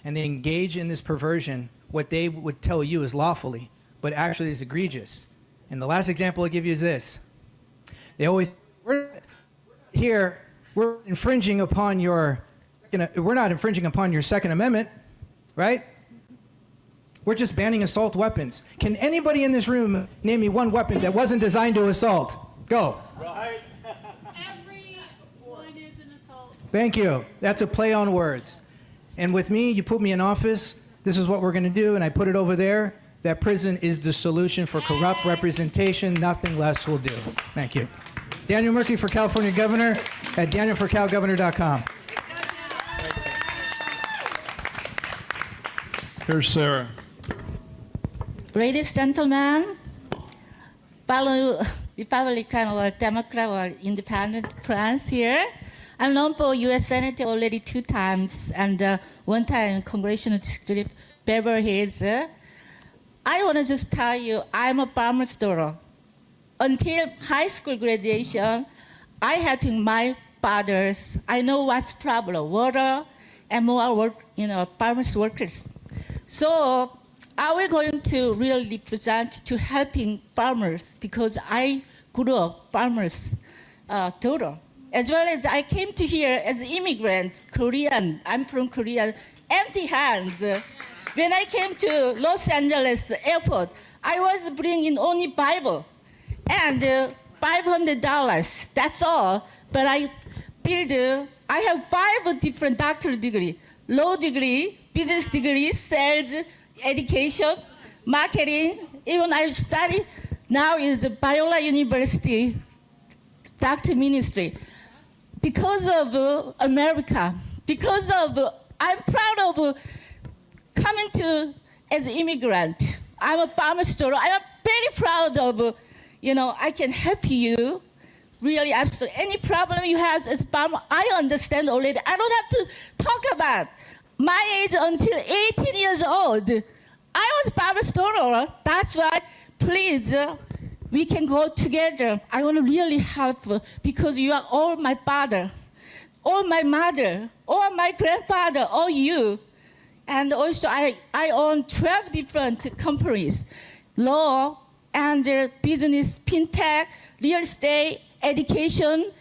and they engage in this perversion, what they would tell you is lawfully, but actually is egregious. And the last example I'll give you is this. They always, we're infringing upon we're not infringing upon your Second Amendment, right? We're just banning assault weapons. Can anybody in this room name me one weapon that wasn't designed to assault? Go.
Right.
Everyone is an assault.
Thank you. That's a play on words. And with me, you put me in office, this is what we're going to do, and I put it over there. That prison is the solution for corrupt representation. Nothing less will do. Thank you. Daniel Mercury for California Governor at danielforcalgovernor.com.
Here's Sarah.
Ladies and gentlemen, fellow Republican or Democrat or Independent friends here, I'm known for U.S. Senator already 2 times and 1 time Congressional District Beverly Hills. I want to just tell you, I'm a farmer's daughter. Until high school graduation, I helping my fathers. I know what's problem, water and more work, farmers workers. So I will going to really represent to helping farmers because I grew up farmers' daughter. As well as I came to here as an immigrant, Korean. I'm from Korea. empty hands. When I came to Los Angeles airport, I was bringing only Bible and $500. That's all. But I have 5 different doctorate degree: law degree, business degree, sales, education, marketing. Even I study now is the Biola University doctor ministry. Because of America, because of I'm proud of coming to as an immigrant. I'm a farmer store. I'm very proud of, I can help you. Really, absolutely. Any problem you have as a farmer, I understand already. I don't have to talk about my age until 18 years old. I was farmer store. That's why, please, we can go together. I want to really help because you are all my father, all my mother, all my grandfather, all you. And also, I own 12 different companies: law and business, fintech, real estate, education,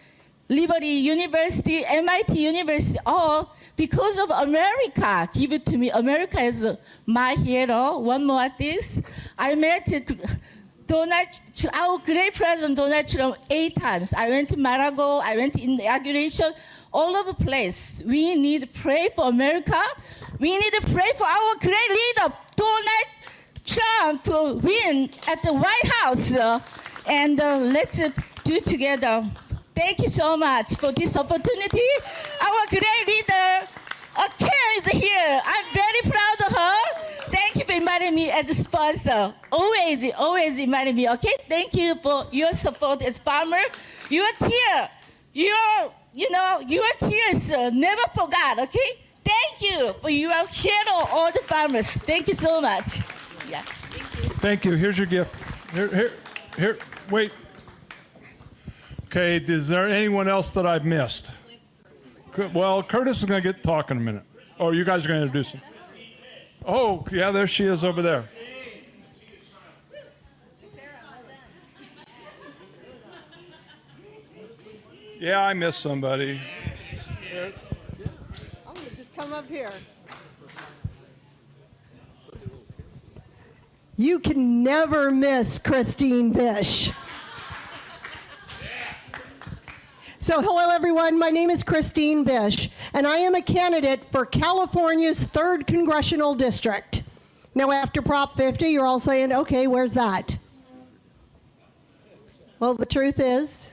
Liberty University, MIT University, all because of America. Give it to me. America is my hero. One more at this. I met our great president Donald Trump 8 times. I went to Mar-a-Lago. I went to inauguration. All over the place. We need to pray for America. We need to pray for our great leader, Donald Trump, to win at the White House. And let's do together. Thank you so much for this opportunity. Our great leader, Karen, is here. I'm very proud of her. Thank you for inviting me as a sponsor. Always inviting me, okay? Thank you for your support as farmer. Your tear, your tears never forgot, okay? Thank you for your hero, all the farmers. Thank you so much. Yeah.
Thank you. Here's your gift. Here. Wait. Okay, is there anyone else that I've missed? Well, Curtis is going to get talking in a minute. Oh, you guys are going to introduce him. Oh, yeah, there she is over there. Yeah, I missed somebody.
I'm going to just come up here. You can never miss Christine Bish. So hello everyone, my name is Christine Bish, and I am a candidate for California's 3rd Congressional District. Now after Prop 50, you're all saying, okay, where's that? Well, the truth is,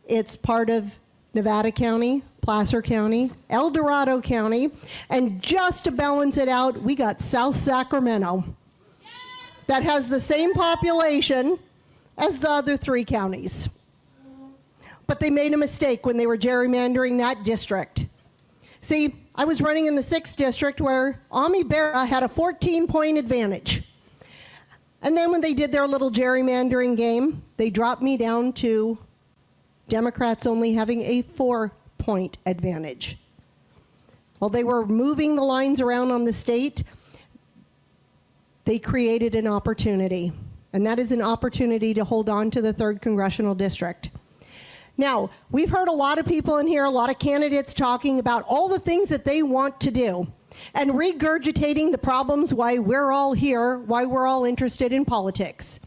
it's part of Nevada County, Placer County, El Dorado County, and just to balance it out, we got South Sacramento. That has the same population as the other 3 counties. But they made a mistake when they were gerrymandering that district. See, I was running in the 6th district where Ami Bera had a 14-point advantage. And then when they did their little gerrymandering game, they dropped me down to Democrats only having a 4-point advantage. While they were moving the lines around on the state, they created an opportunity. And that is an opportunity to hold on to the 3rd Congressional District. Now, we've heard a lot of people in here, a lot of candidates talking about all the things that they want to do and regurgitating the problems why we're all here, why we're all interested in politics.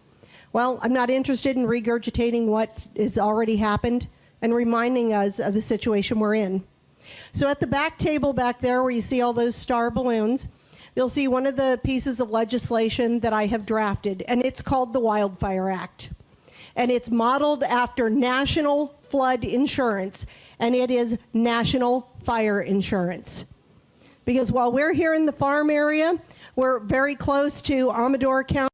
Well, I'm not interested in regurgitating what has already happened and reminding us of the situation we're in. So at the back table back there where you see all those star balloons, you'll see one of the pieces of legislation that I have drafted, and it's called the Wildfire Act. And it's modeled after National Flood Insurance, and it is National Fire Insurance. Because while we're here in the farm area, we're very close to Amador County,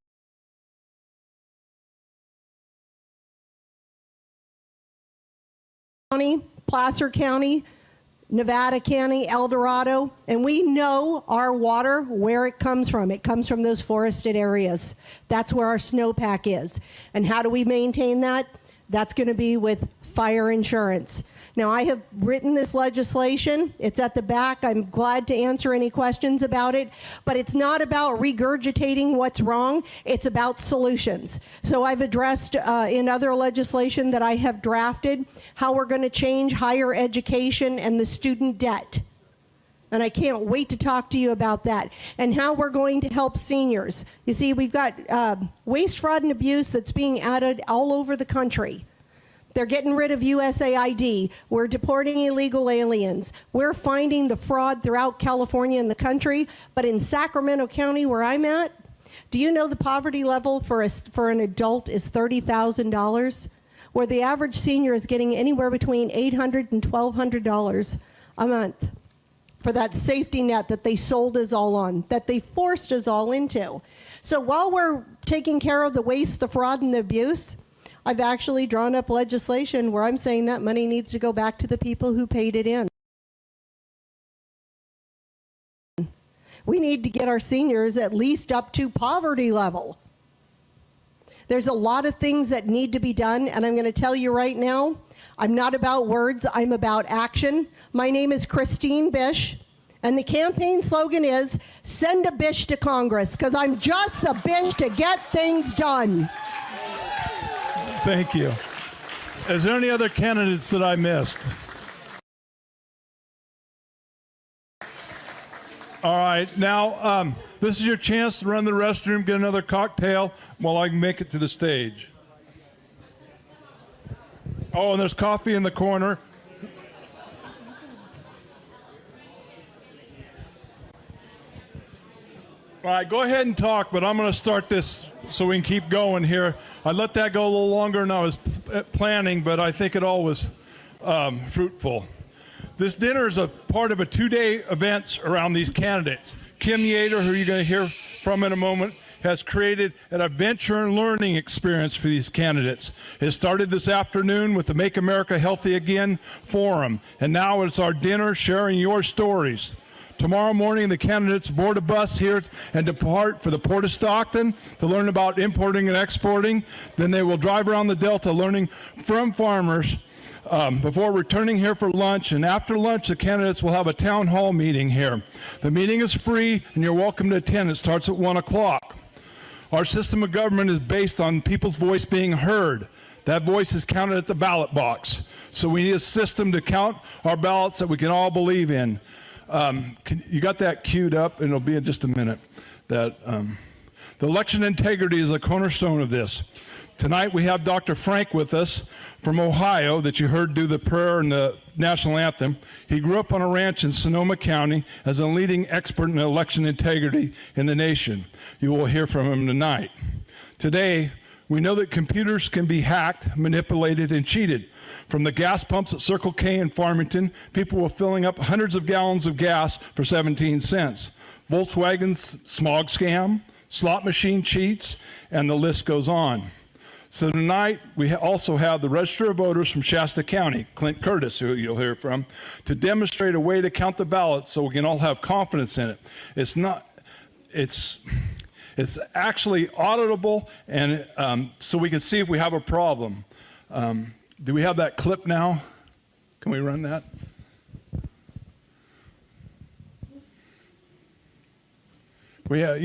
Placer County, Nevada County, El Dorado, and we know our water, where it comes from. It comes from those forested areas. That's where our snowpack is. And how do we maintain that? That's going to be with fire insurance. Now, I have written this legislation. It's at the back. I'm glad to answer any questions about it, but it's not about regurgitating what's wrong. It's about solutions. So I've addressed in other legislation that I have drafted how we're going to change higher education and the student debt. And I can't wait to talk to you about that and how we're going to help seniors. You see, we've got waste, fraud, and abuse that's being added all over the country. They're getting rid of USAID. We're deporting illegal aliens. We're finding the fraud throughout California and the country. But in Sacramento County, where I'm at, do you know the poverty level for an adult is $30,000, where the average senior is getting anywhere between $800 and $1,200 a month for that safety net that they sold us all on, that they forced us all into. So while we're taking care of the waste, the fraud, and the abuse, I've actually drawn up legislation where I'm saying that money needs to go back to the people who paid it in. We need to get our seniors at least up to poverty level. There's a lot of things that need to be done, and I'm going to tell you right now, I'm not about words, I'm about action. My name is Christine Bish, and the campaign slogan is, send a Bish to Congress, because I'm just the Bish to get things done.
Thank you. Is there any other candidates that I missed? All right, now this is your chance to run the restroom, get another cocktail while I make it to the stage. Oh, and there's coffee in the corner. All right, go ahead and talk, but I'm going to start this so we can keep going here. I let that go a little longer than I was planning, but I think it all was fruitful. This dinner is a part of a two-day event around these candidates. Kim Yater, who you're going to hear from in a moment, has created an adventure and learning experience for these candidates. It started this afternoon with the Make America Healthy Again Forum, and now it's our dinner sharing your stories. Tomorrow morning, the candidates board a bus here and depart for the Port of Stockton to learn about importing and exporting. Then they will drive around the Delta learning from farmers before returning here for lunch. And after lunch, the candidates will have a town hall meeting here. The meeting is free, and you're welcome to attend. It starts at 1 o'clock. Our system of government is based on people's voice being heard. That voice is counted at the ballot box. So we need a system to count our ballots that we can all believe in. You got that queued up, and it'll be in just a minute. That the election integrity is a cornerstone of this. Tonight we have Dr. Frank with us from Ohio that you heard do the prayer and the national anthem. He grew up on a ranch in Sonoma County as a leading expert in election integrity in the nation. You will hear from him tonight. Today, we know that computers can be hacked, manipulated, and cheated. From the gas pumps at Circle K in Farmington, people were filling up hundreds of gallons of gas for 17 cents. Volkswagen's smog scam, slot machine cheats, and the list goes on. So tonight, we also have the Register of Voters from Shasta County, Clint Curtis, who you'll hear from, to demonstrate a way to count the ballots so we can all have confidence in it. It's actually auditable, and so we can see if we have a problem. Do we have that clip now? Can we run that? We have,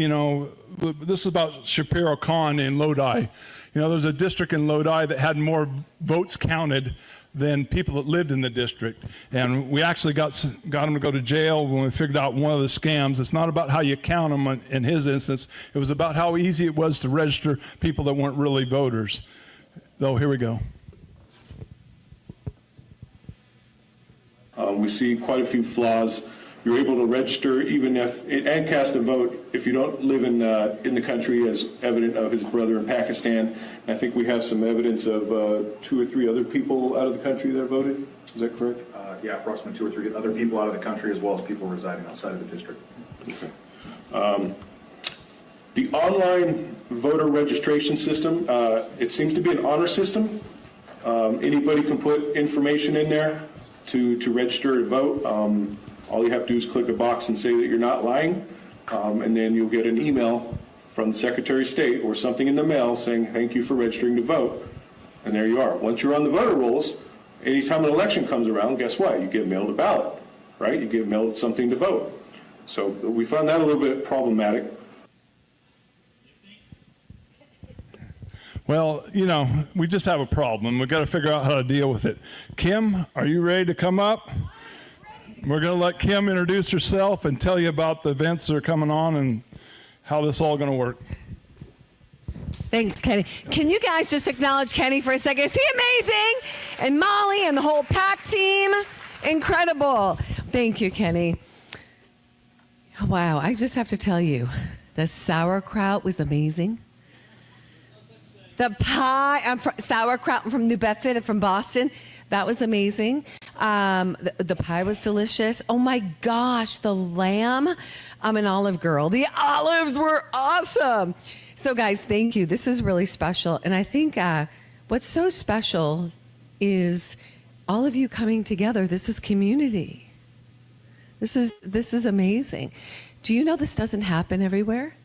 this is about Shapiro Khan in Lodi. There's a district in Lodi that had more votes counted than people that lived in the district. And we actually got them to go to jail when we figured out one of the scams. It's not about how you count them in his instance. It was about how easy it was to register people that weren't really voters. So here we go.
We see quite a few flaws. You're able to register even and cast a vote if you don't live in the country, as evident of his brother in Pakistan. And I think we have some evidence of 2 or 3 other people out of the country that voted. Is that correct?
Yeah, approximately 2 or 3 other people out of the country, as well as people residing outside of the district.
Okay. The online voter registration system, it seems to be an honor system. Anybody can put information in there to register and vote. All you have to do is click a box and say that you're not lying, and then you'll get an email from the Secretary of State or something in the mail saying, thank you for registering to vote. And there you are. Once you're on the voter rolls, anytime an election comes around, guess what? You get mailed a ballot, right? You get mailed something to vote. So we found that a little bit problematic.
Well, we just have a problem. We've got to figure out how to deal with it. Kim, are you ready to come up? We're going to let Kim introduce herself and tell you about the events that are coming on and how this is all going to work.
Thanks, Kenny. Can you guys just acknowledge Kenny for a second? Is he amazing? And Molly and the whole PAC team. Incredible. Thank you, Kenny. Wow, I just have to tell you, the sauerkraut was amazing. The pie, sauerkraut from New Bedford and from Boston, that was amazing. The pie was delicious. Oh my gosh, the lamb. I'm an olive girl. The olives were awesome. So guys, thank you. This is really special. And I think what's so special is all of you coming together. This is community. This is amazing. Do you know this doesn't happen everywhere?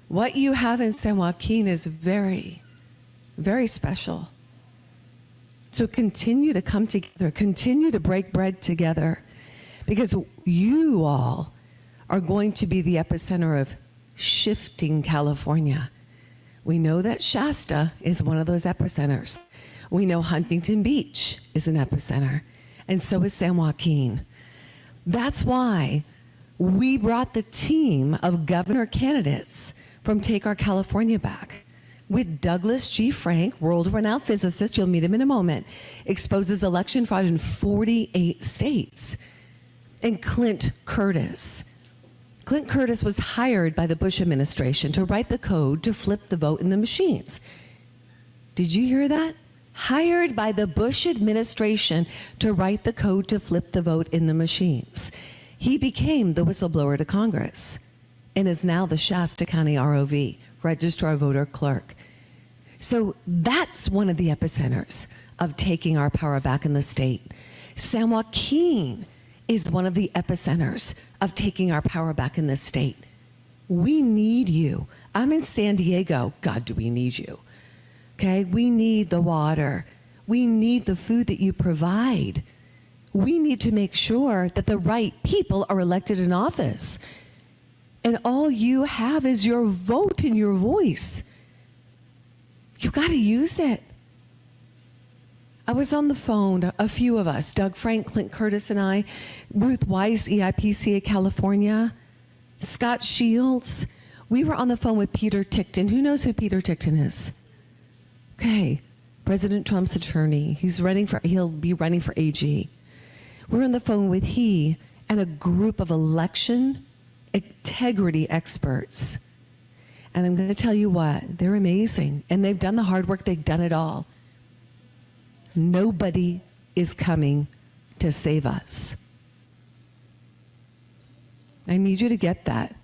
What you have in San Joaquin is very, very special. So continue to come together, continue to break bread together, because you all are going to be the epicenter of shifting California. We know that Shasta is one of those epicenters. We know Huntington Beach is an epicenter, and so is San Joaquin. That's why we brought the team of governor candidates from Take Our California Back with Douglas G. Frank, world-renowned physicist, you'll meet him in a moment, exposes election fraud in 48 states, and Clint Curtis. Clint Curtis was hired by the Bush administration to write the code to flip the vote in the machines. Did you hear that? Hired by the Bush administration to write the code to flip the vote in the machines. He became the whistleblower to Congress and is now the Shasta County ROV, Registrar Voter Clerk. So that's one of the epicenters of taking our power back in the state. San Joaquin is one of the epicenters of taking our power back in the state. We need you. I'm in San Diego. God, do we need you? Okay, we need the water. We need the food that you provide. We need to make sure that the right people are elected in office. And all you have is your vote and your voice. You got to use it. I was on the phone, a few of us, Doug Frank, Clint Curtis and I, Ruth Weiss, EIPCA California, Scott Shields. We were on the phone with Peter Tickton. Who knows who Peter Tickton is? Okay, President Trump's attorney. He'll be running for AG. We're on the phone with he and a group of election integrity experts. And I'm going to tell you what, they're amazing. And they've done the hard work, they've done it all. Nobody is coming to save us. I need you to get that.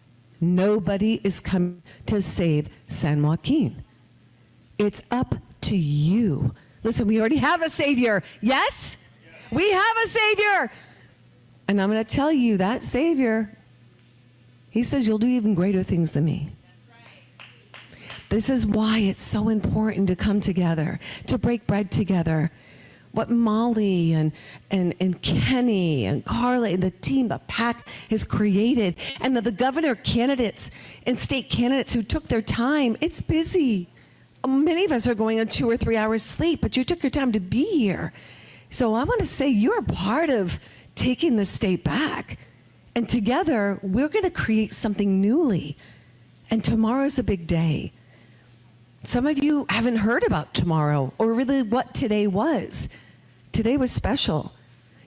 Nobody is coming to save San Joaquin. It's up to you. Listen, we already have a savior. Yes? We have a savior. And I'm going to tell you, that savior, he says, you'll do even greater things than me. This is why it's so important to come together, to break bread together. What Molly and Kenny and Carla and the team of PAC has created, and the governor candidates and state candidates who took their time. It's busy. Many of us are going on 2 or 3 hours sleep, but you took your time to be here. So I want to say you're part of taking the state back. And together, we're going to create something newly. And tomorrow's a big day. Some of you haven't heard about tomorrow or really what today was. Today was special.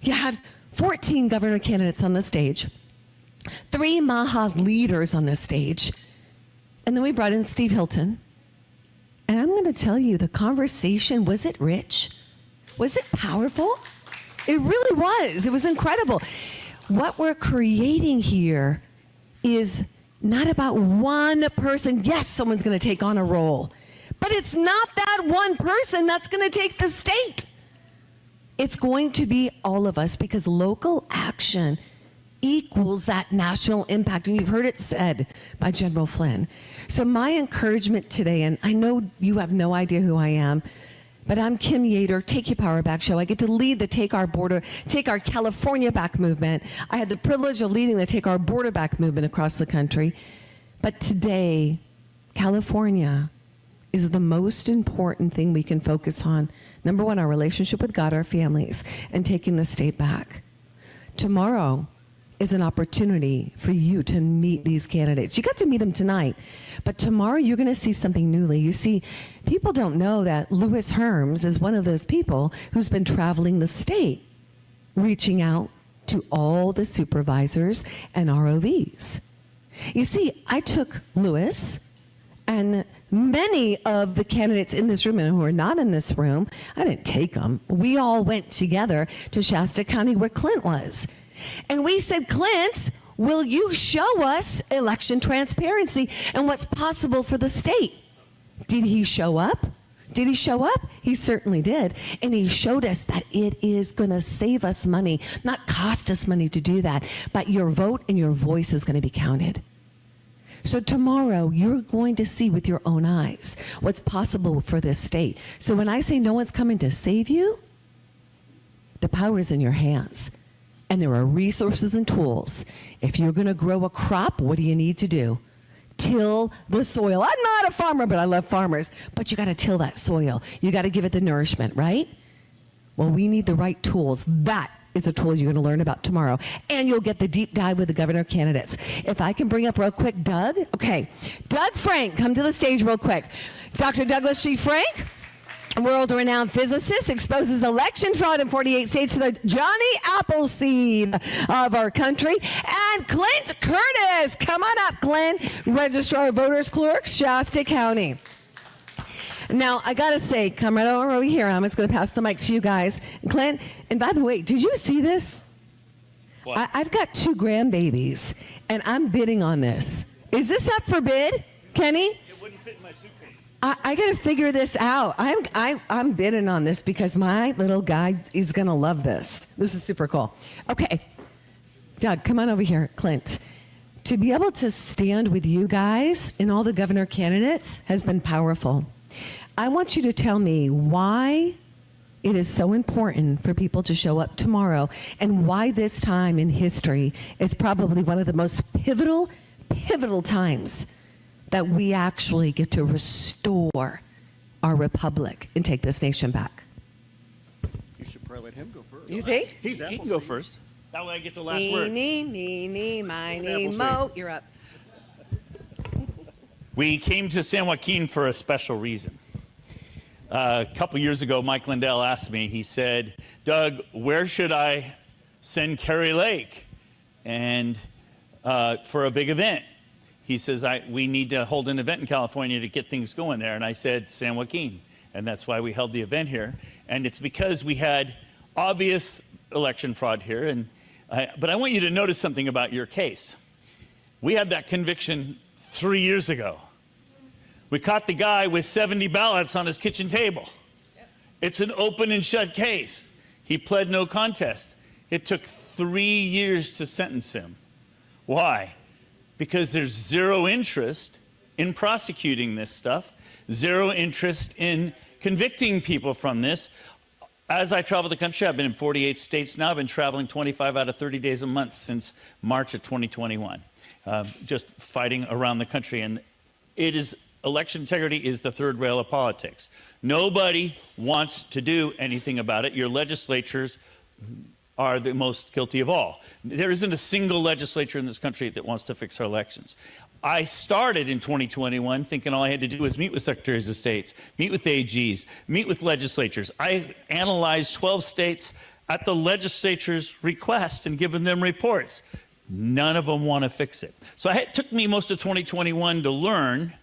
You had 14 governor candidates on the stage, 3 MAHA leaders on the stage, and then we brought in Steve Hilton. And I'm going to tell you, the conversation, was it rich? Was it powerful? It really was. It was incredible. What we're creating here is not about one person. Yes, someone's going to take on a role, but it's not that one person that's going to take the state. It's going to be all of us, because local action equals that national impact. And you've heard it said by General Flynn. So my encouragement today, and I know you have no idea who I am, but I'm Kim Yater, Take Your Power Back show. I get to lead the Take Our California Back movement. I had the privilege of leading the Take Our Border Back movement across the country. But today, California is the most important thing we can focus on. Number one, our relationship with God, our families, and taking the state back. tomorrow is an opportunity for you to meet these candidates. You got to meet them tonight, but tomorrow you're going to see something newly. You see, people don't know that Louis Herms is one of those people who's been traveling the state, reaching out to all the supervisors and ROVs. You see, I took Louis and many of the candidates in this room and who are not in this room, I didn't take them. We all went together to Shasta County where Clint was. And we said, Clint, will you show us election transparency and what's possible for the state? Did he show up? Did he show up? He certainly did. And he showed us that it is going to save us money, not cost us money to do that, but your vote and your voice is going to be counted. So tomorrow, you're going to see with your own eyes what's possible for this state. So when I say no one's coming to save you, the power is in your hands. And there are resources and tools. If you're going to grow a crop, what do you need to do? Till the soil. I'm not a farmer, but I love farmers. But you got to till that soil. You got to give it the nourishment, right? Well, we need the right tools. That is a tool you're going to learn about tomorrow. And you'll get the deep dive with the governor candidates. If I can bring up real quick, Doug. Okay. Doug Frank, come to the stage real quick. Dr. Douglas G. Frank, world-renowned physicist, exposes election fraud in 48 states to the Johnny Appleseed of our country. And Clint Curtis, come on up, Clint, Registrar of Voters Clerk, Shasta County. Now, I got to say, come right over here. I'm just going to pass the mic to you guys. Clint, and by the way, did you see this?
What?
I've got 2 grandbabies, and I'm bidding on this. Is this up for bid, Kenny?
It wouldn't fit in my suitcase.
I got to figure this out. I'm bidding on this because my little guy is going to love this. This is super cool. Okay, Doug, come on over here. Clint, to be able to stand with you guys and all the governor candidates has been powerful. I want you to tell me why it is so important for people to show up tomorrow and why this time in history is probably one of the most pivotal times that we actually get to restore our republic and take this nation back.
You should probably let him go first.
You think?
He can go first. That way I get the last word.
Eeny, miny, mo. You're up.
We came to San Joaquin for a special reason. A couple years ago, Mike Lindell asked me, he said, Doug, where should I send Kerry Lake and for a big event? He says, we need to hold an event in California to get things going there. And I said, San Joaquin. And that's why we held the event here. And it's because we had obvious election fraud here. But I want you to notice something about your case. We had that conviction 3 years ago. We caught the guy with 70 ballots on his kitchen table. It's an open and shut case. He pled no contest. It took 3 years to sentence him. Why? Because there's zero interest in prosecuting this stuff, zero interest in convicting people from this. As I travel the country, I've been in 48 states now. I've been traveling 25 out of 30 days a month since March of 2021, just fighting around the country. And election integrity is the third rail of politics. Nobody wants to do anything about it. Your legislatures are the most guilty of all. There isn't a single legislature in this country that wants to fix our elections. I started in 2021 thinking all I had to do was meet with secretaries of states, meet with AGs, meet with legislatures. I analyzed 12 states at the legislature's request and given them reports. None of them want to fix it. So it took me most of 2021 to learn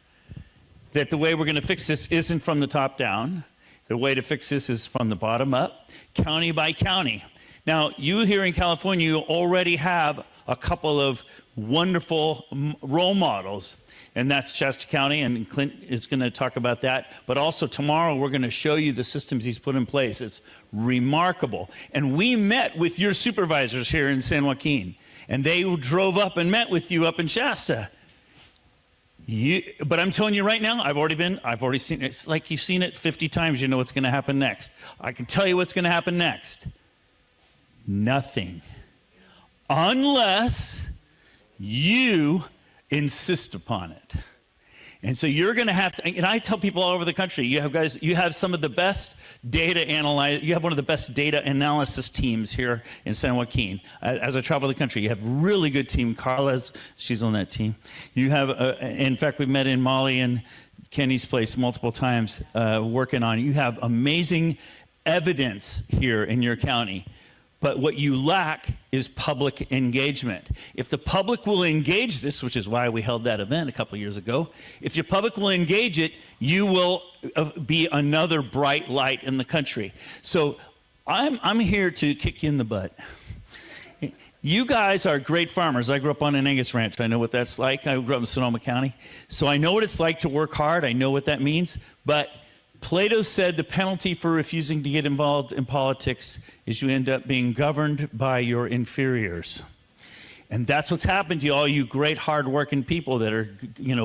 that the way we're going to fix this isn't from the top down. The way to fix this is from the bottom up, county by county. Now, you here in California, you already have a couple of wonderful role models, and that's Shasta County, and Clint is going to talk about that. But also tomorrow, we're going to show you the systems he's put in place. It's remarkable. And we met with your supervisors here in San Joaquin, and they drove up and met with you up in Shasta. But I'm telling you right now, I've already seen it. It's like you've seen it 50 times, you know what's going to happen next. I can tell you what's going to happen next. Nothing. Unless you insist upon it. And so you're going to have to, and I tell people all over the country, you have some of the best you have one of the best data analysis teams here in San Joaquin. As I travel the country, you have a really good team. Carla's, she's on that team. You have, in fact, we met in Molly and Kenny's place multiple times working on it. You have amazing evidence here in your county. But what you lack is public engagement. If the public will engage this, which is why we held that event a couple of years ago, if your public will engage it, you will be another bright light in the country. So I'm here to kick you in the butt. You guys are great farmers. I grew up on an Angus ranch. I know what that's like. I grew up in Sonoma County. So I know what it's like to work hard. I know what that means. But Plato said the penalty for refusing to get involved in politics is you end up being governed by your inferiors. And that's what's happened to you, all you great hard-working people that are,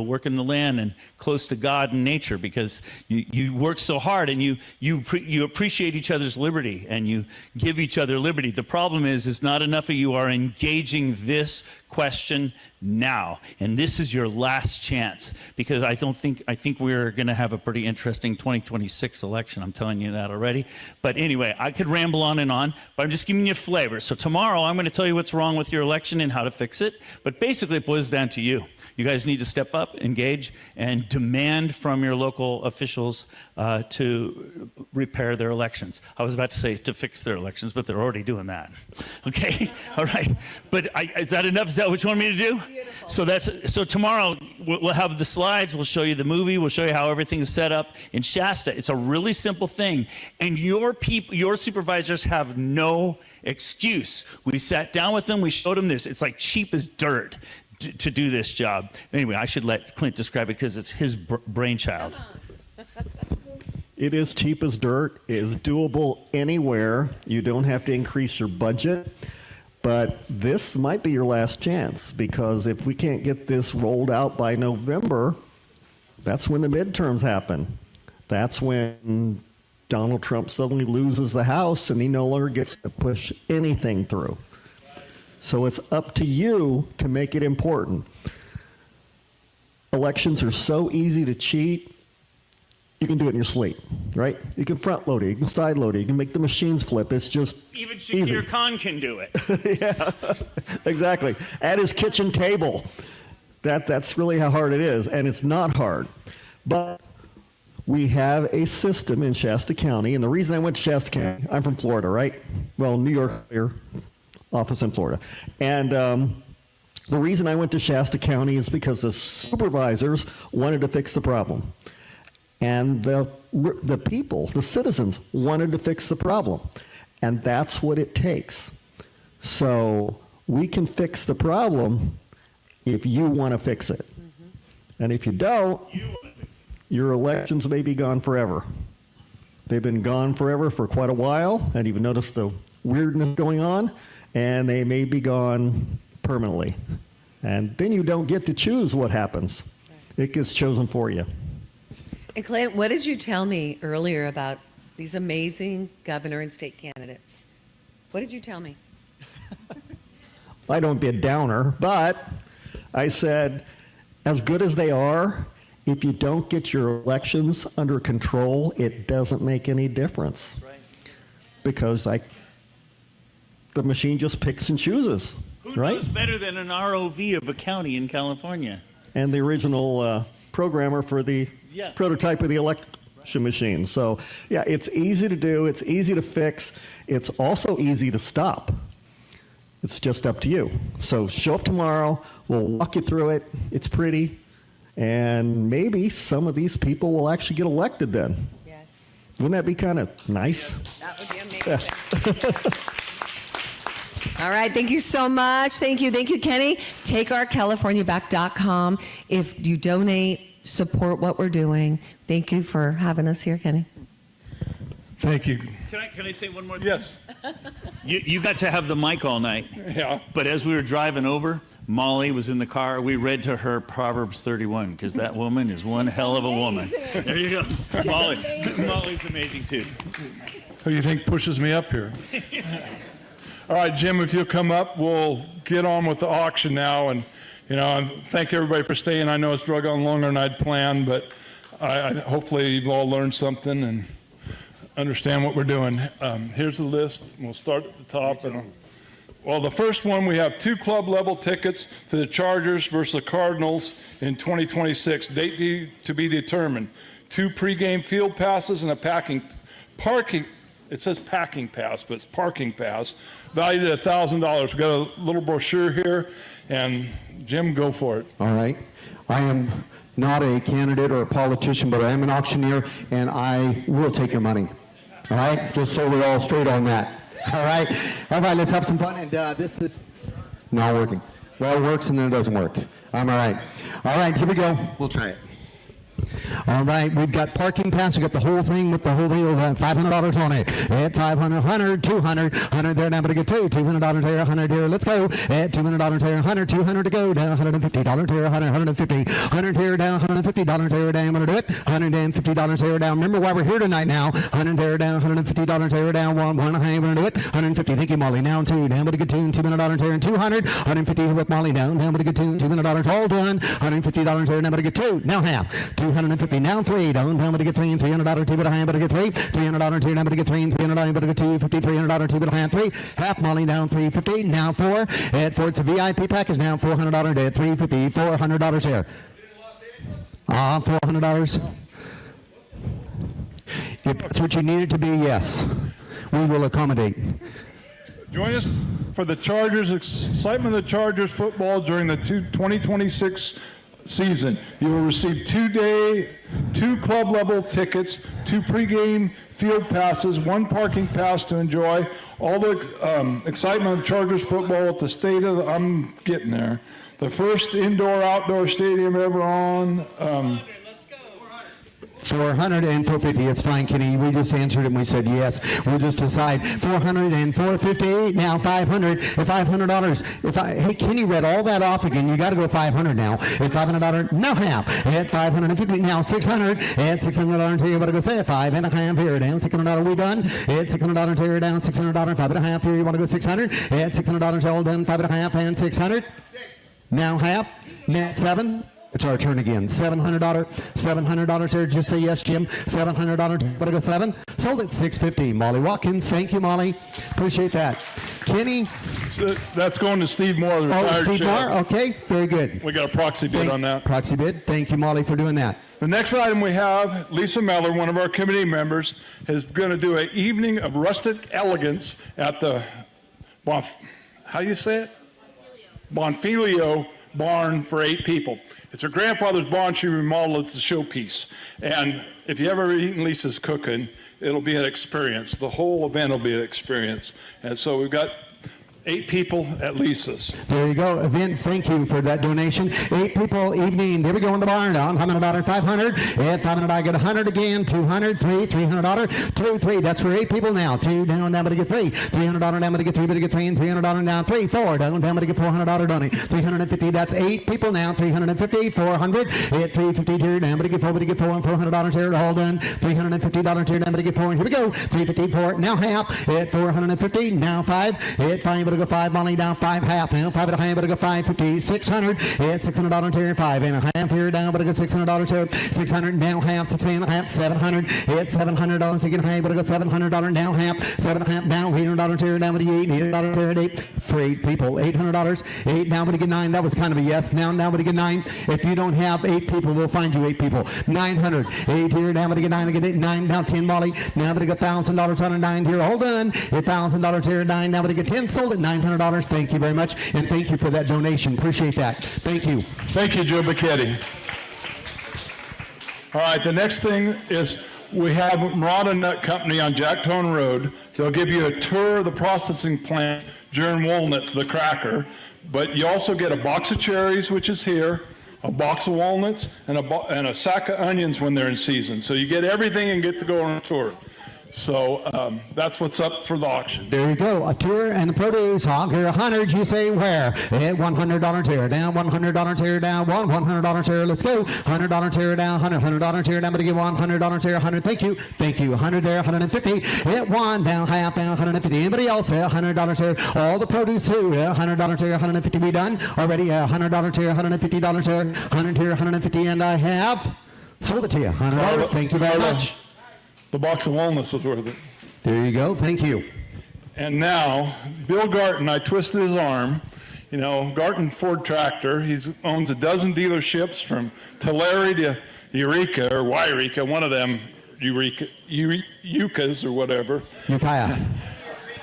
working the land and close to God and nature, because you work so hard and you appreciate each other's liberty and you give each other liberty. The problem is not enough of you are engaging this question now, and this is your last chance, because I think we're going to have a pretty interesting 2026 election. I'm telling you that already. But anyway, I could ramble on and on, but I'm just giving you a flavor. So tomorrow I'm going to tell you what's wrong with your election and how to fix it. But basically it boils down to you. You guys need to step up, engage, and demand from your local officials to repair their elections. I was about to say to fix their elections, but they're already doing that. Okay? All right. But is that enough? Is that what you want me to do? Beautiful. So tomorrow we'll have the slides. We'll show you the movie. We'll show you how everything's set up in Shasta. It's a really simple thing. And your supervisors have no excuse. We sat down with them. We showed them this. It's like cheap as dirt to do this job. Anyway, I should let Clint describe it because it's his brainchild.
It is cheap as dirt. It is doable anywhere. You don't have to increase your budget. But this might be your last chance, because if we can't get this rolled out by November, that's when the midterms happen. That's when Donald Trump suddenly loses the House and he no longer gets to push anything through. So it's up to you to make it important. Elections are so easy to cheat. You can do it in your sleep, right? You can front load it, you can side load it, you can make the machines flip. It's just
even Shakir Khan can do it.
Yeah, exactly. At his kitchen table. That's really how hard it is, and it's not hard. But we have a system in Shasta County, and the reason I went to Shasta County, I'm from Florida, right? Well, New York, here, office in Florida. And the reason I went to Shasta County is because the supervisors wanted to fix the problem. And the people, the citizens, wanted to fix the problem. And that's what it takes. So we can fix the problem if you want to fix it. And if you don't, your elections may be gone forever. They've been gone forever for quite a while, and you've noticed the weirdness going on, and they may be gone permanently. And then you don't get to choose what happens. It gets chosen for you.
And Clint, what did you tell me earlier about these amazing governor and state candidates? What did you tell me?
I don't be a downer, but I said, as good as they are, if you don't get your elections under control, it doesn't make any difference. Right. Because the machine just picks and chooses.
Who
right?
knows better than an ROV of a county in California?
And the original programmer for the prototype of the election machine. So, yeah, it's easy to do. It's easy to fix. It's also easy to stop. It's just up to you. So show up tomorrow. We'll walk you through it. It's pretty. And maybe some of these people will actually get elected then.
Yes.
Wouldn't that be kind of nice?
That would be amazing. All right, thank you so much. Thank you, Kenny. TakeOurCaliforniaBack.com. If you donate, support what we're doing. Thank you for having us here, Kenny.
Thank you.
Can I say one more thing?
Yes.
You got to have the mic all night.
Yeah.
But as we were driving over, Molly was in the car. We read to her Proverbs 31, because that woman is one hell of a woman. There you go. Molly's amazing too.
Who do you think pushes me up here? All right, Jim, if you'll come up, we'll get on with the auction now. And You know, and thank everybody for staying. I know it's drug on longer than I'd planned, but hopefully you've all learned something and understand what we're doing. Here's the list. We'll start at the top. Well, the first one, we have 2 club-level tickets to the Chargers versus the Cardinals in 2026. Date to be determined. 2 pregame field passes and a parking. It says packing pass, but it's parking pass, valued at $1,000. We've got a little brochure here, and Jim, go for it.
All right. I am not a candidate or a politician, but I am an auctioneer, and I will take your money. All right? Just so we're all straight on that. All right? All right, let's have some fun. And this is not working. Well, it works, and then it doesn't work. I'm all right. All right, here we go. We'll try it. All right, we've got parking pass. We got the whole thing with the whole deal. $500 on it. At 500, 100, 200, 100 there. Now, but to get $200 there, 100 here. Let's go. At $200 there, 100, 200 to go. Down $150 there, 100, 150, 100 here. Down $150 there. Down. I'm gonna do it. $150 there. Down. Remember why we're here tonight. Now 100 there. Down $150 there. Down one. I'm gonna do it. 150. Thank you, Molly. Down 2. Down, but to get $200 there and 200. 150 with Molly. Down, but to get $200 all done. $150 there. Now, but to get 2. Now half. 250 now 3 down but to get 3 $300 2 but a hand but to get 3 $300 2 now but to get 3 $300 but to get 2 $50 $300 2 but a hand 3 half Molly down 350 now 4 at 4 it's a VIP package now $400 at 350 $400 there $400 if that's what you need it to be, yes, we will accommodate.
Join us for the Chargers, excitement of the Chargers football during the 2026 season. You will receive 2 club-level tickets, 2 pregame field passes, 1 parking pass to enjoy all the excitement of Chargers football at the stadium. I'm getting there. The first indoor-outdoor stadium ever on.
400 and 450. It's fine, Kenny. We just answered it and we said yes. We'll just decide 400 and 450. Now 500. At $500. Hey, Kenny read all that off again. You got to go 500 now. At $500. Now half. At 550. Now 600. At $600 here. You got to go say 5 and a half here. Down $600. We done. At $600 here. Down $600. 5 and a half here. You want to go 600. At $600 all done. 5 and a half and 600. Now half. Now 7. It's our turn again. $700 there. Just say yes, Jim. $700. But I go 7. Sold at $650. Molly Watkins. Thank you, Molly. Appreciate that. Kenny.
So that's going to Steve Moore, the retired
Steve
sheriff.
Moore. Okay. Very good.
We got a proxy bid on that.
Proxy bid. Thank you, Molly, for doing that.
The next item we have, Lisa Meller, one of our committee members, is going to do an evening of rustic elegance at the, how do you say it? Bonfilio barn for 8 people. It's her grandfather's barn. She remodeled. It's a showpiece. And if you ever eaten Lisa's cooking, it'll be an experience. The whole event will be an experience. And so we've got 8 people at Lisa's.
There you go. Event, thank you for that donation. 8 people, evening. There we go in the barn. Down $100, 500. At 500, I get 100 again. 200, 3, $300. 2, 3. That's for 8 people now. 2 down, down, but to get 3. $300 down, but to get 3, but to get 3. And $300 down, 3, 4 down, down, but to get $400 donate. 350. That's 8 people now. 350, 400. At 350 here down, but to get 4, but to get 4, and $400 here. All done. $350 here down, but to get 4. And here we go. 354. Now half. At 450. Now 5. At 5, but to go 5, Molly down 5 half now 5 and a half, but I go 550, 600 at $600 here, 5 and a half here down, but I go $600 here, 600 now half, 6 and a half, 700 at $700 again half, but I go $700 now half, 7 and a half down, $800 here down, but $800 here at 8 for 8 people, $800, 8 now, but I get 9. That was kind of a yes. Now, but I get 9. If you don't have 8 people, we'll find you 8 people. 900, 8 here down, but I get 9. I get 8, 9 now 10, Molly. Now, but I get $1,000 on a 9 here. All done. $1,000 here, 9 now, but I get 10. Sold at $900. Thank you very much, and thank you for that donation. Appreciate that. Thank you.
Thank you, Joe Bacchetti. All right, the next thing is we have Murata Nut Company on Jacktone Road. They'll give you a tour of the processing plant during Walnuts, the cracker, but you also get a box of cherries, which is here, a box of walnuts, and a sack of onions when they're in season. So you get everything and get to go on a tour. So that's what's up for the auction.
There you go. A tour and the produce. Hog here, 100. You say where? At $100 tear down, $100 tear down, $100 tear. Let's go. $100 tear down, $100 tear down. I'm going to give $100 tear, 100. Thank you. Thank you. 100 there, 150. Hit one down, half down, 150. Anybody else? $100 tear. All the produce too. $100 tear, 150. We done already. $100 tear, $150 tear, 100 tear, 150. And I have sold it to you. $100. Thank you very much.
The box of walnuts was worth it.
There you go. Thank you.
And now, Bill Garton, I twisted his arm. You know, Garton Ford Tractor, he owns a dozen dealerships from Tulare to Eureka, or Yreka, one of them, Eucas or whatever.
Ukiah.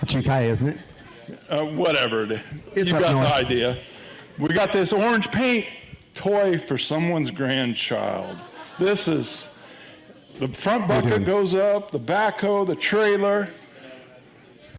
It's Ukiah, isn't it?
Whatever.
It's
You
up
got
north.
the idea. We got this orange paint toy for someone's grandchild. This is... The front bucket goes up, the backhoe, the trailer.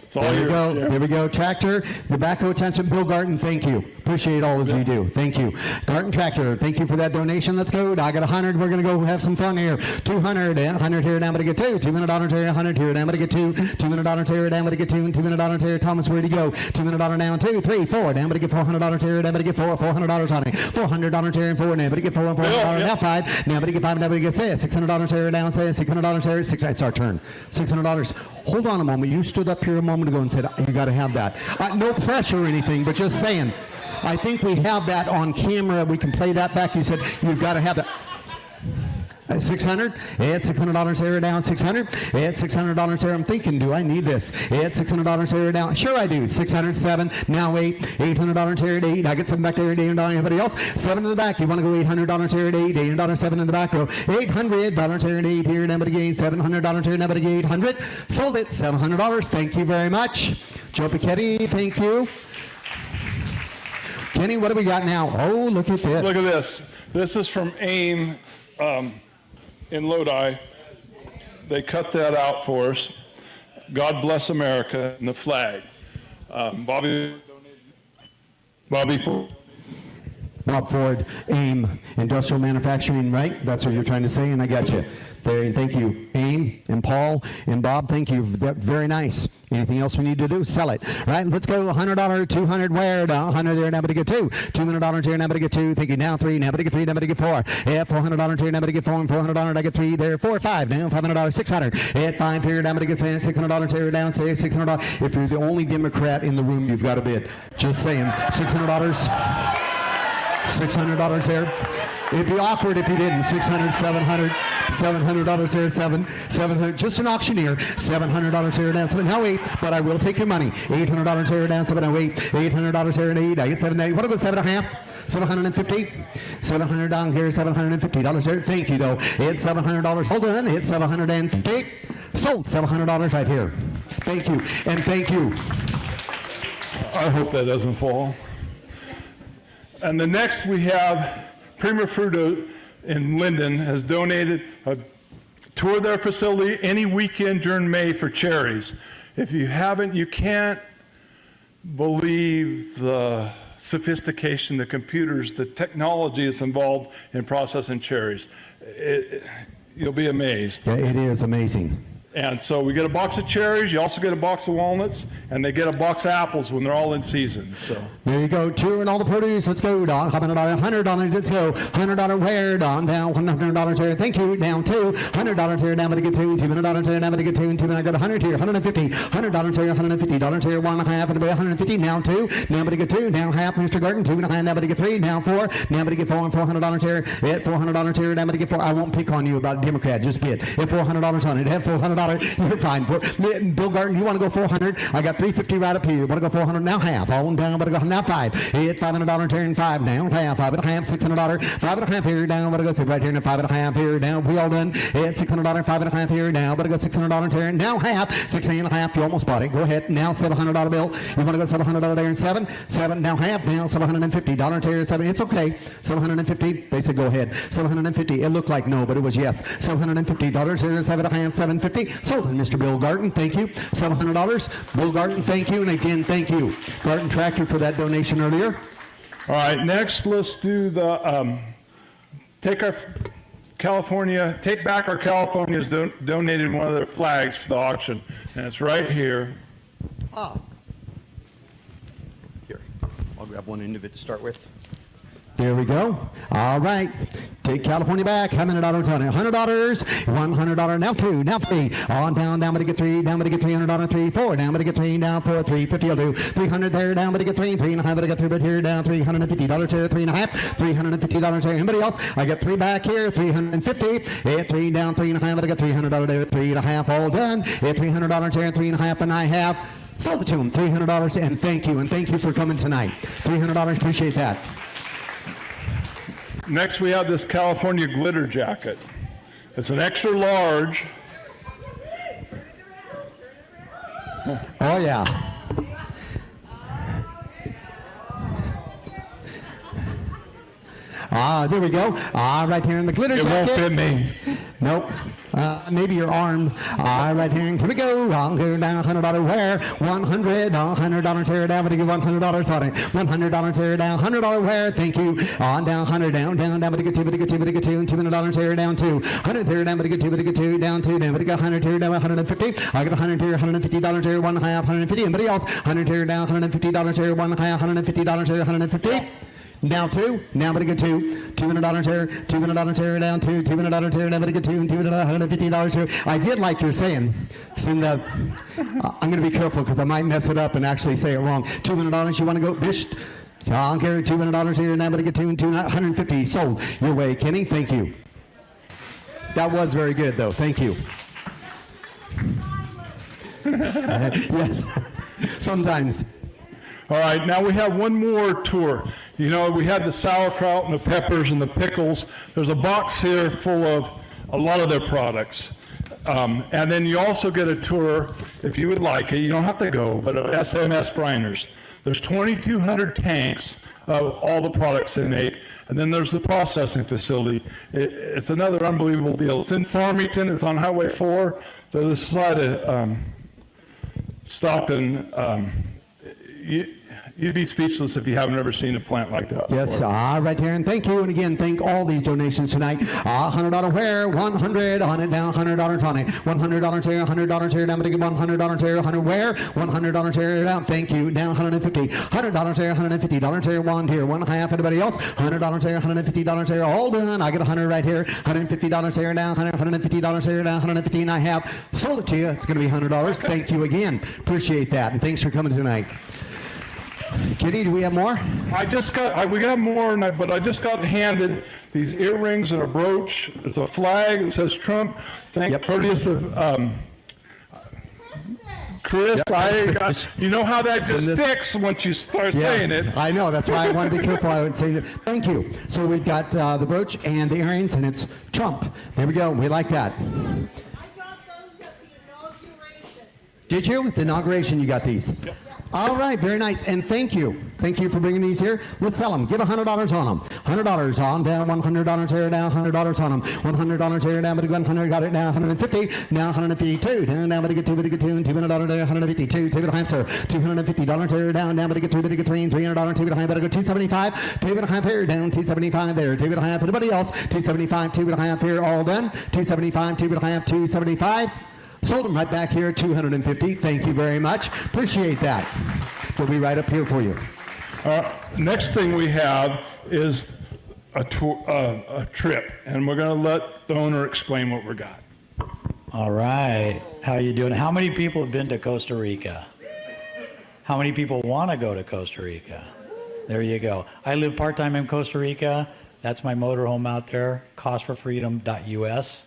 It's all
There we
yours,
go.
Jeff.
There we go. Tractor, the backhoe attention. Bill Garton, thank you. Appreciate all that you do. Thank you. Garton Tractor, thank you for that donation. Let's go. I got 100. We're going to go have some fun here. 200. 100 here. Now I'm going to get two. $200 here. 100 here. Now I'm going to get two. $200 here. Now I'm going to get two. $200 here. Thomas, where'd he go? $200 down. 2, 3, 4. Now I'm going to get $400 here. Now I'm going to get four. $400 on it. $400 here and 4. Now I'm going to get four. $400 now 5. Now I'm going to get 5. Now I'm going to get 6. $600 here. Down. Say $600 here. 6. It's our turn. $600. Hold on a moment. You stood up here a moment ago and said you got to have that. No pressure or anything, but just saying. I think we have that on camera. We can play that back. You said you've got to have that. 600. It's $600 here down. 600. It's $600 here. I'm thinking, do I need this? It's $600 here down. Sure I do. 607. Now 8. $800 here at 8. I get 7 back there at 8. Anybody else? 7 in the back. You want to go $800 here at 8. $800. 7 in the back row. $800 here at 8. Here number again. $700 here number again. 800. Sold it. $700. Thank you very much. Joe Pichetti. Thank you. Kenny, what do we got now? Oh, look at this.
Look at this. This is from AIM in Lodi. They cut that out for us. God bless America and the flag. Bobby Ford.
Bob Ford, AIM, Industrial Manufacturing, right? That's what you're trying to say, and I got you. There, thank you. AIM and Paul and Bob, thank you. Very nice. Anything else we need to do? Sell it. Right, let's go. $100, 200 where? 100 there, now to get 2. $200 here, now to get 2. Thank you. Now 3, now to get 3, now to get 4. Yeah, $400 here, now to get 4. And $400, I get 3 there. 4, 5. Now $500, 600. At 5 here, now to get $600 here, down, say $600. If you're the only Democrat in the room, you've got to bid. Just saying. $600. $600 there. It'd be awkward if you didn't. 600, 700, $700 there, 700. Just an auctioneer. $700 here down, 7. Now 8, but I will take your money. $800 here down, 7. Now 8. $800 here and 8. I get 7. What about 7.5? 750. 700 down here. $750 there. Thank you though. It's $700. Hold on. It's 750. Sold. $700 right here. Thank you and thank you.
I hope that doesn't fall. And the next we have Prima Fruta in Linden has donated a tour of their facility any weekend during May for cherries. If you haven't, you can't believe the sophistication, the computers, the technology that's involved in processing cherries. You'll be amazed.
Yeah, it is amazing.
And so we get a box of cherries, you also get a box of walnuts, and they get a box of apples when they're all in season. So
there you go. 2 and all the produce. Let's go, Don. $100. Let's go. $100 where, Don? Down. $100 here. Thank you. Down 2. $100 here. Now I'm going to get 2. $200 here. Now I'm going to get 2. And 2. I got 100 here. 150. $100 here. $150 here. 1.5. And 150. Now 2. Now I'm going to get 2. Now half. Mr. Garden. 2.5. Now I'm going to get 3. Now 4. Now I'm going to get 4. And $400 here. At $400 here. Now I'm going to get 4. I won't pick on you about Democrat. Just bid. At $400 on it. At $400. You're fine. Bill Garden, you want to go 400? I got 350 right up here. You want to go 400? Now half. All down. I'm going to go now 5. Hit $500 turn 5 down. Half. 5.5. $600. 5.5 here down. I'm going to go sit right here. Now 5.5 here down. We all done. Hit $600. 5.5 here now. I'm going to go $600 turn. Now half. 16.5. You almost bought it. Go ahead. Now $700 bill. You want to go $700 there and 7. 7. Now half. Now $750 tier 7. It's okay. $750. They said go ahead. $750. It looked like no, but it was yes. $750 here. 7.5. $750. Sold. Mr. Bill Garden, thank you. $700. Bill Garden, thank you. And again, thank you. Garden Tractor for that donation earlier.
all right, next let's do the take our California, Take Back Our California has donated one of their flags for the auction, and it's right here.
Oh. Here, I'll grab one end of it to start with.
There we go. All right. Take California back. $100, $100, $100, now two, now three. On down, down, but to get three, down, but to get $300, three, four, down, but to get three, down, four, 350, I'll do 300 there, down, but to get three, 3.5, but to get three, but here, down, $350 here, 3.5, $350 here. Anybody else? I get three back here, 350, three down, 3.5, but I get $300 there, 3.5, all done. $300 here, 3.5, and I have sold it to him, $300, and thank you for coming tonight. $300, appreciate that.
Next, we have this California glitter jacket. It's an extra large.
Oh, yeah. There we go. Right here in the glitter jacket.
It won't fit me.
Nope. Maybe your arm. Right here. Here we go. I'll go down $100 wear. $100 tear down. But to get $100 on it. $100 tear down. $100 wear. Thank you. On down 100 down. But to get two. But to get two. But to get two. And $200 tear down 2. 100 tear down. But to get two. But to get two. Down 2. Down. But to get 100 tear down. 150. I get 100 tear. $150 tear. 1.5. 150. Anybody else? 100 tear down. $150 tear. 1.5. $150 tear. 150. Now two. Now but to get two. $200 tear. $200 tear down two. $200 tear down but to get two. And $250 tear. I did like you're saying. It's in the. I'm going to be careful because I might mess it up and actually say it wrong. $200. You want to go? Bish. I'll carry $200 here. Now but to get two. And $150 sold your way, Kenny. Thank you. That was very good, though. Thank you. Yes. Sometimes.
All right, now we have one more tour. You know, we had the sauerkraut and the peppers and the pickles. There's a box here full of a lot of their products. And then you also get a tour, if you would like it, you don't have to go, but of SMS Briners. There's 2,200 tanks of all the products they make. And then there's the processing facility. It's another unbelievable deal. It's in Farmington. It's on Highway 4. The other side of Stockton. You'd be speechless if you haven't ever seen a plant like that before.
Yes, right here, and thank you. And again, thank all these donations tonight. $100 wear, 100 on it down, $100 on it. $100 tear, $100 tear down, but again, $100 tear, 100 wear, $100 tear down. Thank you. Down 150. $100 tear, $150 tear, one here, 1.5. Anybody else? $100 tear, $150 tear, all done. I get 100 right here. $150 tear down, $150 tear down, 150, and I have sold it to you. It's going to be $100. Thank you again. Appreciate that, and thanks for coming tonight. Kitty, do we have more?
We got more, but I just got handed these earrings and a brooch. It's a flag. It says Trump. Courteous of Chris. You know how that just sticks once you start saying it.
I know. That's why I want to be careful. I would say that. Thank you. So we've got the brooch and the earrings, and it's Trump. There we go. We like that. Did you? At the inauguration, you got these? Yep. All right, very nice, and thank you. Thank you for bringing these here. Let's sell them. Give $100 on them. $100 on down, $100 tear down, $100 on them. $100 tear down, but again, 100 got it now, 150, now 152, down, but to get two, and $200 there, 152, take it high, sir. $250 tear down, but to get three, and $300, take it high, better go 275, take it high here, down, 275 there, take it high, anybody else, 275, take it high here, all done, 275, take it high, 275. Sold them right back here, 250. Thank you very much. Appreciate that. We'll be right up here for you.
Next thing we have is a trip, and we're going to let the owner explain what we got.
All right. How you doing? How many people have been to Costa Rica? How many people want to go to Costa Rica? There you go. I live part-time in Costa Rica. That's my motorhome out there, causeforfreedom.us.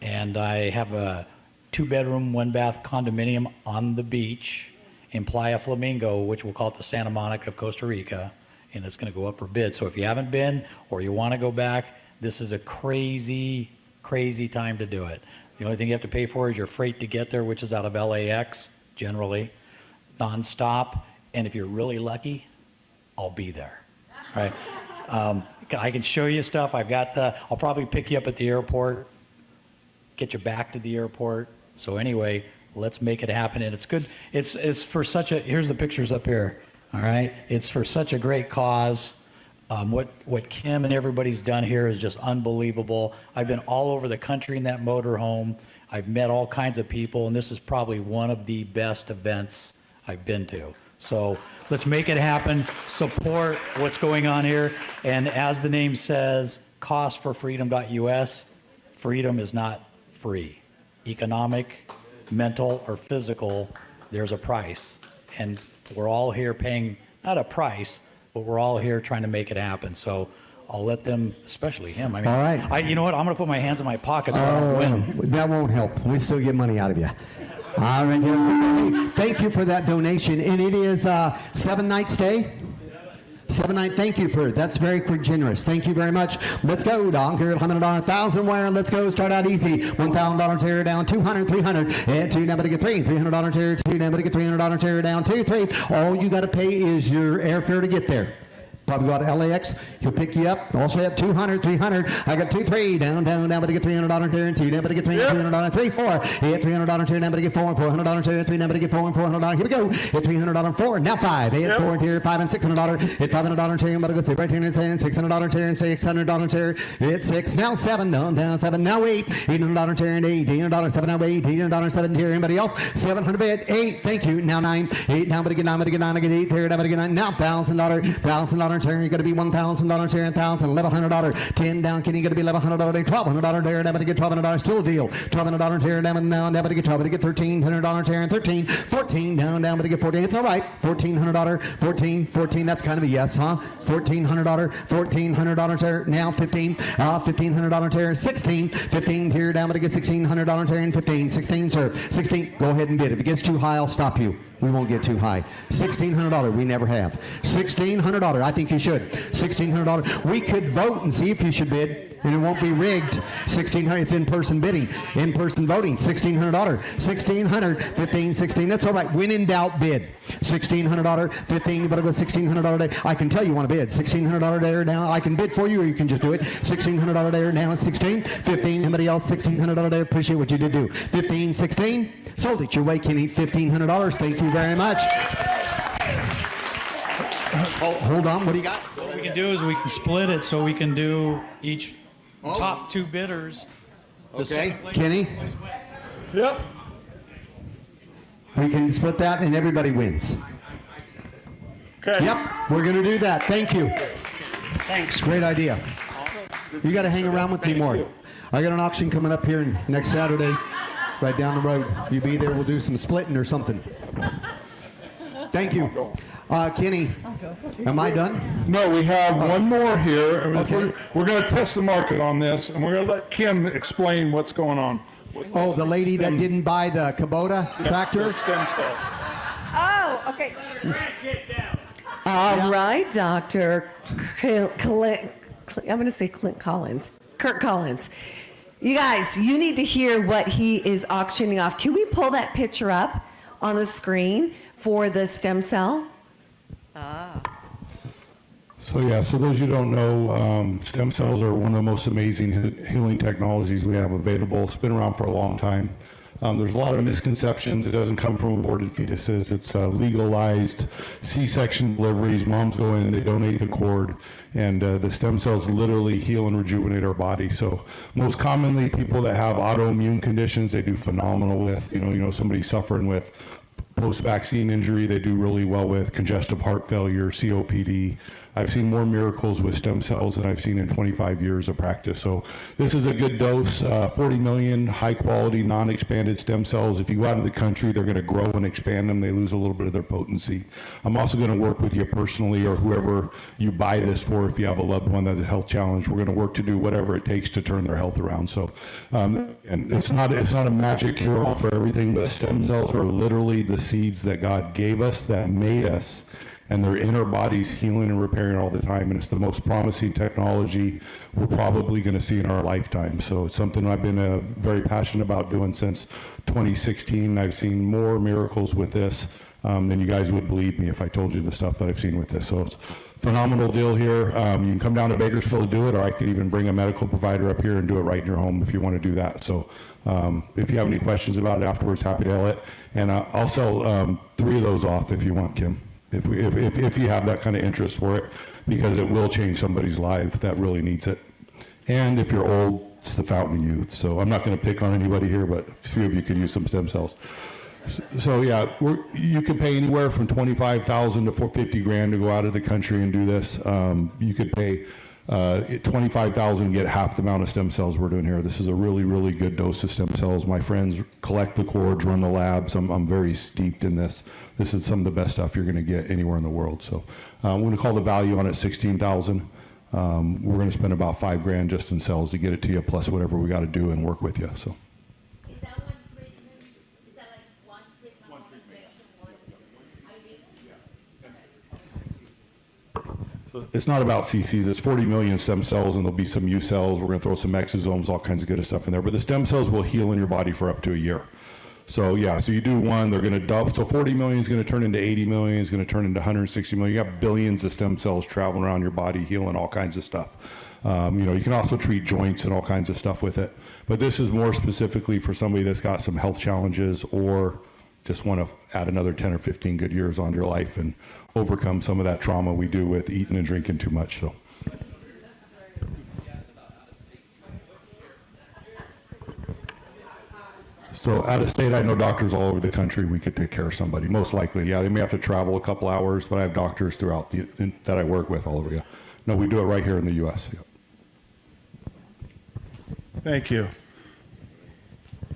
And I have a 2-bedroom, 1-bath condominium on the beach in Playa Flamingo, which we'll call it the Santa Monica of Costa Rica, and it's going to go up for bid. So if you haven't been or you want to go back, this is a crazy, crazy time to do it. The only thing you have to pay for is your freight to get there, which is out of LAX, generally, nonstop. And if you're really lucky, I'll be there, right? I can show you stuff. I'll probably pick you up at the airport, get you back to the airport. So anyway, let's make it happen. And it's good. It's for such a, here's the pictures up here. All right. It's for such a great cause. What Kim and everybody's done here is just unbelievable. I've been all over the country in that motorhome. I've met all kinds of people, and this is probably one of the best events I've been to. So let's make it happen, support what's going on here, and as the name says, costforfreedom.us, freedom is not free. Economic, mental, or physical, there's a price. And we're all here paying, not a price, but we're all here trying to make it happen. So I'll let them, especially him. I mean,
All right.
you know what? I'm going to put my hands in my pockets so I don't win.
That won't help. We still get money out of you. All right. Hey, thank you for that donation. And it is 7-night stay? 7-night. Thank you for it. That's very quick, generous. Thank you very much. Let's go. Don Carrot, $100, 1,000 wire. Let's go. Start out easy. $1,000 tear down. 200, 300, and 2. Now, but to get 3. $300 tear 2. Now, but to get $300 tear down. 2, 3. All you got to pay is your airfare to get there. Probably go to LAX. He'll pick you up. All set. 200, 300. I got 2, 3. Down, but to get $300 tear and 2. Down, but to get $300, 3, 4. Hit $300 tear. Down, but to get 4. $400 tear. 3. Down, but to get 4 and $400. Here we go. Hit $300 4. Now 5. Hit 4 and tear. 5 and $600. Hit $500 tear. But to go say right here and say $600 tear and $600 tear. Hit 6. Now 7. Down 7. Now 8. $800 tear and 8. $800 7. Now 8. $800 7 tear. Anybody else? 700 bid. 8. Thank you. Now 9. 8. Down, but to get 9. But to get 9. I get 8 tear. Down, but to get 9. Now $1,000 tear. You got to be $1,000 tear. 1,000. $1,100. 10 down. Can you get to be $1,100? $1,200 tear. Down, but to get $1,200. Still a deal. $1,200 tear. Down, now down, but to get 12. But to get $1,300 tear and 13. 14 down, but to get 14. It's all right. $1,400. 14. That's kind of a yes, huh? $1,400 tear. Now 15. $1,500 tear. 16. 15 here down, but to get $1,600 tear and 15. 16, sir. 16. Go ahead and bid. If it gets too high, I'll stop you. We won't get too high. $1,600. We never have. $1,600. I think you should. $1,600. We could vote and see if you should bid, and it won't be rigged. $1,600. It's in-person bidding, in-person voting. $1,600. $1,600. 15. 16. That's all right. When in doubt, bid. $1,600. 15. You better go $1,600 day. I can tell you want to bid. $1,600 there now. I can bid for you, or you can just do it. $1,600 there now. 16. 15. Anybody else? $1,600 there. Appreciate what you did do. 15. 16. Sold it your way, Kenny. $1,500. Thank you very much. Hold on. What do you got?
What we can do is we can split it so we can do each top 2 bidders.
Okay. Kenny?
Yep.
We can split that and everybody wins.
Okay.
Yep. We're going to do that. Thank you. Thanks. Great idea. You got to hang around with me more. I got an auction coming up here next Saturday, right down the road. You be there. We'll do some splitting or something. Thank you. Kenny, am I done?
No, we have one more here.
Okay.
We're going to test the market on this, and we're going to let Kim explain what's going on.
Oh, the lady that didn't buy the Kubota tractor?
Stem cells.
Oh, okay. All right, Dr. Clint, I'm going to say Clint Collins. Kirk Collins. You guys, you need to hear what he is auctioning off. Can we pull that picture up on the screen for the stem cell?
So those of you who don't know, stem cells are one of the most amazing healing technologies we have available. It's been around for a long time. There's a lot of misconceptions. It doesn't come from aborted fetuses. It's legalized C-section deliveries. Moms go in, they donate the cord, and the stem cells literally heal and rejuvenate our body. So most commonly, people that have autoimmune conditions, they do phenomenal with. You know, somebody suffering with post-vaccine injury, they do really well with congestive heart failure, COPD. I've seen more miracles with stem cells than I've seen in 25 years of practice. So this is a good dose, 40 million high-quality, non-expanded stem cells. If you go out of the country, they're going to grow and expand them. They lose a little bit of their potency. I'm also going to work with you personally, or whoever you buy this for, if you have a loved one that's a health challenge. We're going to work to do whatever it takes to turn their health around. So, and it's not a magic cure-all for everything, but stem cells are literally the seeds that God gave us, that made us, and they're in our bodies healing and repairing all the time, and it's the most promising technology we're probably going to see in our lifetime. So it's something I've been very passionate about doing since 2016. I've seen more miracles with this than you guys would believe me if I told you the stuff that I've seen with this. So it's a phenomenal deal here. You can come down to Bakersfield to do it, or I could even bring a medical provider up here and do it right in your home if you want to do that. So if you have any questions about it afterwards, happy to tell it. And I'll sell 3 of those off if you want, Kim. if you have that kind of interest for it, because it will change somebody's life that really needs it. And if you're old, it's the fountain of youth. So I'm not going to pick on anybody here, but a few of you could use some stem cells. So yeah, you could pay anywhere from $25,000 to $50,000 to go out of the country and do this. You could pay $25,000 and get half the amount of stem cells we're doing here. This is a really, really good dose of stem cells. My friends collect the cords, run the labs. I'm very steeped in this. This is some of the best stuff you're going to get anywhere in the world. So we're going to call the value on it $16,000. We're going to spend about $5,000 just in cells to get it to you, plus whatever we got to do and work with you. So. It's not about CCs. It's 40 million stem cells, and there'll be some U cells. We're going to throw some exosomes, all kinds of good stuff in there. But the stem cells will heal in your body for up to a year. So yeah, so you do one, they're going to double. So 40 million is going to turn into 80 million, is going to turn into 160 million. You have billions of stem cells traveling around your body, healing all kinds of stuff. You can also treat joints and all kinds of stuff with it. But this is more specifically for somebody that's got some health challenges or just want to add another 10 or 15 good years on your life and overcome some of that trauma we do with eating and drinking too much. So out of state, I know doctors all over the country. We could take care of somebody. Most likely, yeah, they may have to travel a couple hours, but I have doctors throughout that I work with all over. Yeah. No, we do it right here in the U.S. Yeah.
Thank you.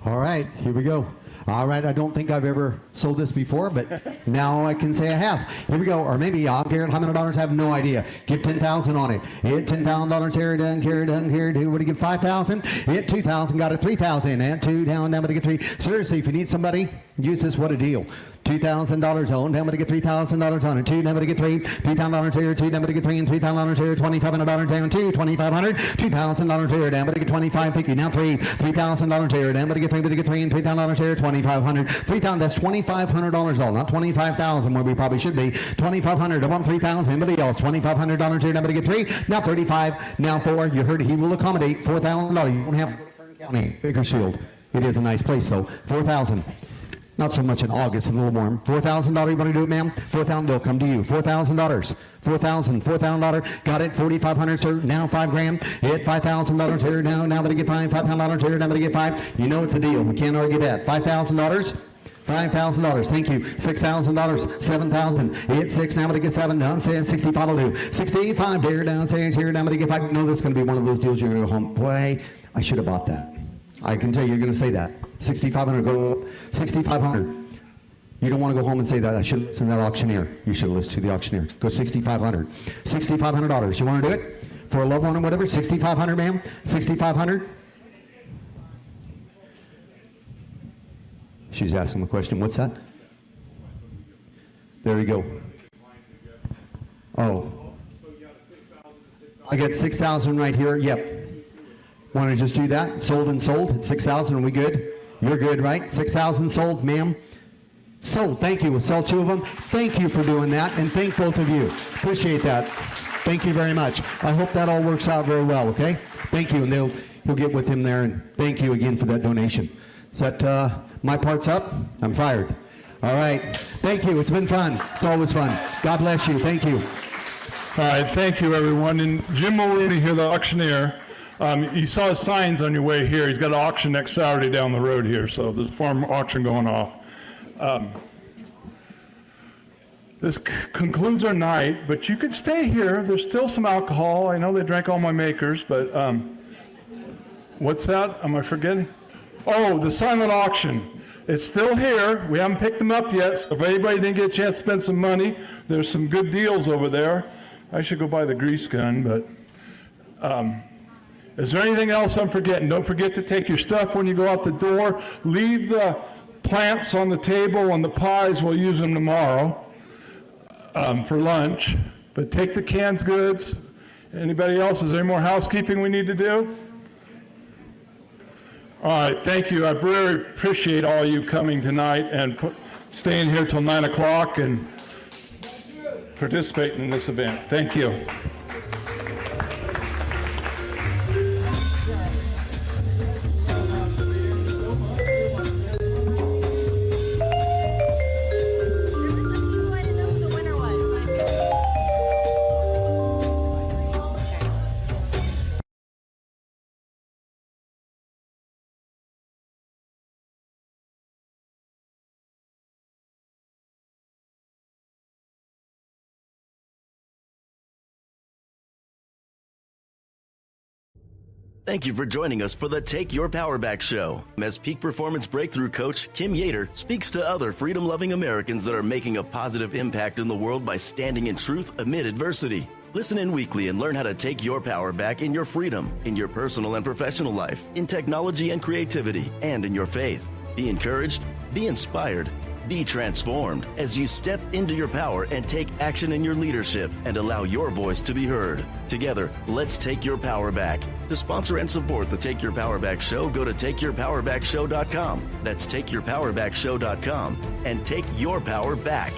All right, here we go. All right, I don't think I've ever sold this before, but now I can say I have. Here we go. Or maybe I'll carry $100. I have no idea. Give $10,000 on it. Hit $10,000. Carry done. Carry done. Carry done. What do you give? $5,000. Hit $2,000. Got it. $3,000. And $2 down. Down. But to get $3. Seriously, if you need somebody, use this. What a deal. $2,000 on. Down. But to get $3,000 on it. $2 down. But to get $3. $3,000 here. $2 down. But to get $3. And $3,000 here. $2,500 down. $2. $2,500. $2,000 here. Down. But to get $2,550. Now $3. $3,000 here. Down. But to get $3. But to get $3. And $3,000 here. $2,500. $3,000. That's $2,500 all. Not $25,000 where we probably should be. $2,500. I want $3,000. Anybody else? $2,500 here. Now, but to get $3. Now $35,000. Now $4,000. You heard he will accommodate $4,000. You won't have to go to Kern County, Bakersfield. It is a nice place though. $4,000. Not so much in August, a little warm. $4,000, you want to do it, ma'am? $4,000, they'll come to you. $4,000. $4,000. Got it. $4,500, sir. Now $5,000. Hit $5,000 here. Now that I get $5,000 here. Now that I get $5,000. You know it's a deal. We can't argue that. $5,000. $5,000. Thank you. $6,000. $7,000. Hit $6. Now I'm going to get $7. Down. Say $65. I'll do. $65. Here. Down. Say here. Now I'm going to get $5. No, this is going to be one of those deals you're going to go home. Boy, I should have bought that. I can tell you, you're going to say that. $6,500. Go up. $6,500. You don't want to go home and say that. I should listen to that auctioneer. You should listen to the auctioneer. Go $6,500. $6,500. You want to do it for a loved one or whatever? $6,500, ma'am. $6,500. She's asking a question. What's that? There you go. Oh. I get $6,000 right here. Yep. Want to just do that? Sold and sold. It's $6,000. Are we good? You're good, right? $6,000 sold, ma'am. Sold. Thank you. We'll sell 2 of them. Thank you for doing that, and thank both of you. Appreciate that. Thank you very much. I hope that all works out very well. Okay. Thank you, and he'll get with him there. And thank you again for that donation. Is that my part's up? I'm fired. All right. Thank you. It's been fun. It's always fun. God bless you. Thank you.
All right. Thank you, everyone. And Jim Mulrooney here, the auctioneer. You saw his signs on your way here. He's got an auction next Saturday down the road here, so there's a farm auction going off. This concludes our night, but you could stay here. There's still some alcohol. I know they drank all my makers, but what's that? Am I forgetting? Oh, the silent auction. It's still here. We haven't picked them up yet, so if anybody didn't get a chance to spend some money, there's some good deals over there. I should go buy the grease gun, but is there anything else I'm forgetting? Don't forget to take your stuff when you go out the door. Leave the plants on the table and the pies. We'll use them tomorrow for lunch. But take the canned goods. Anybody else? Is there any more housekeeping we need to do? All right, thank you. I really appreciate all you coming tonight and staying here till 9 o'clock and participating in this event. Thank you.
Thank you for joining us for the Take Your Power Back show. As Peak Performance Breakthrough Coach Kim Yater speaks to other freedom-loving Americans that are making a positive impact in the world by standing in truth amid adversity. Listen in weekly and learn how to take your power back in your freedom, in your personal and professional life, in technology and creativity, and in your faith. Be encouraged, be inspired, be transformed as you step into your power and take action in your leadership and allow your voice to be heard. Together, let's take your power back. To sponsor and support the Take Your Power Back show, go to takeyourpowerbackshow.com. That's takeyourpowerbackshow.com and take your power back.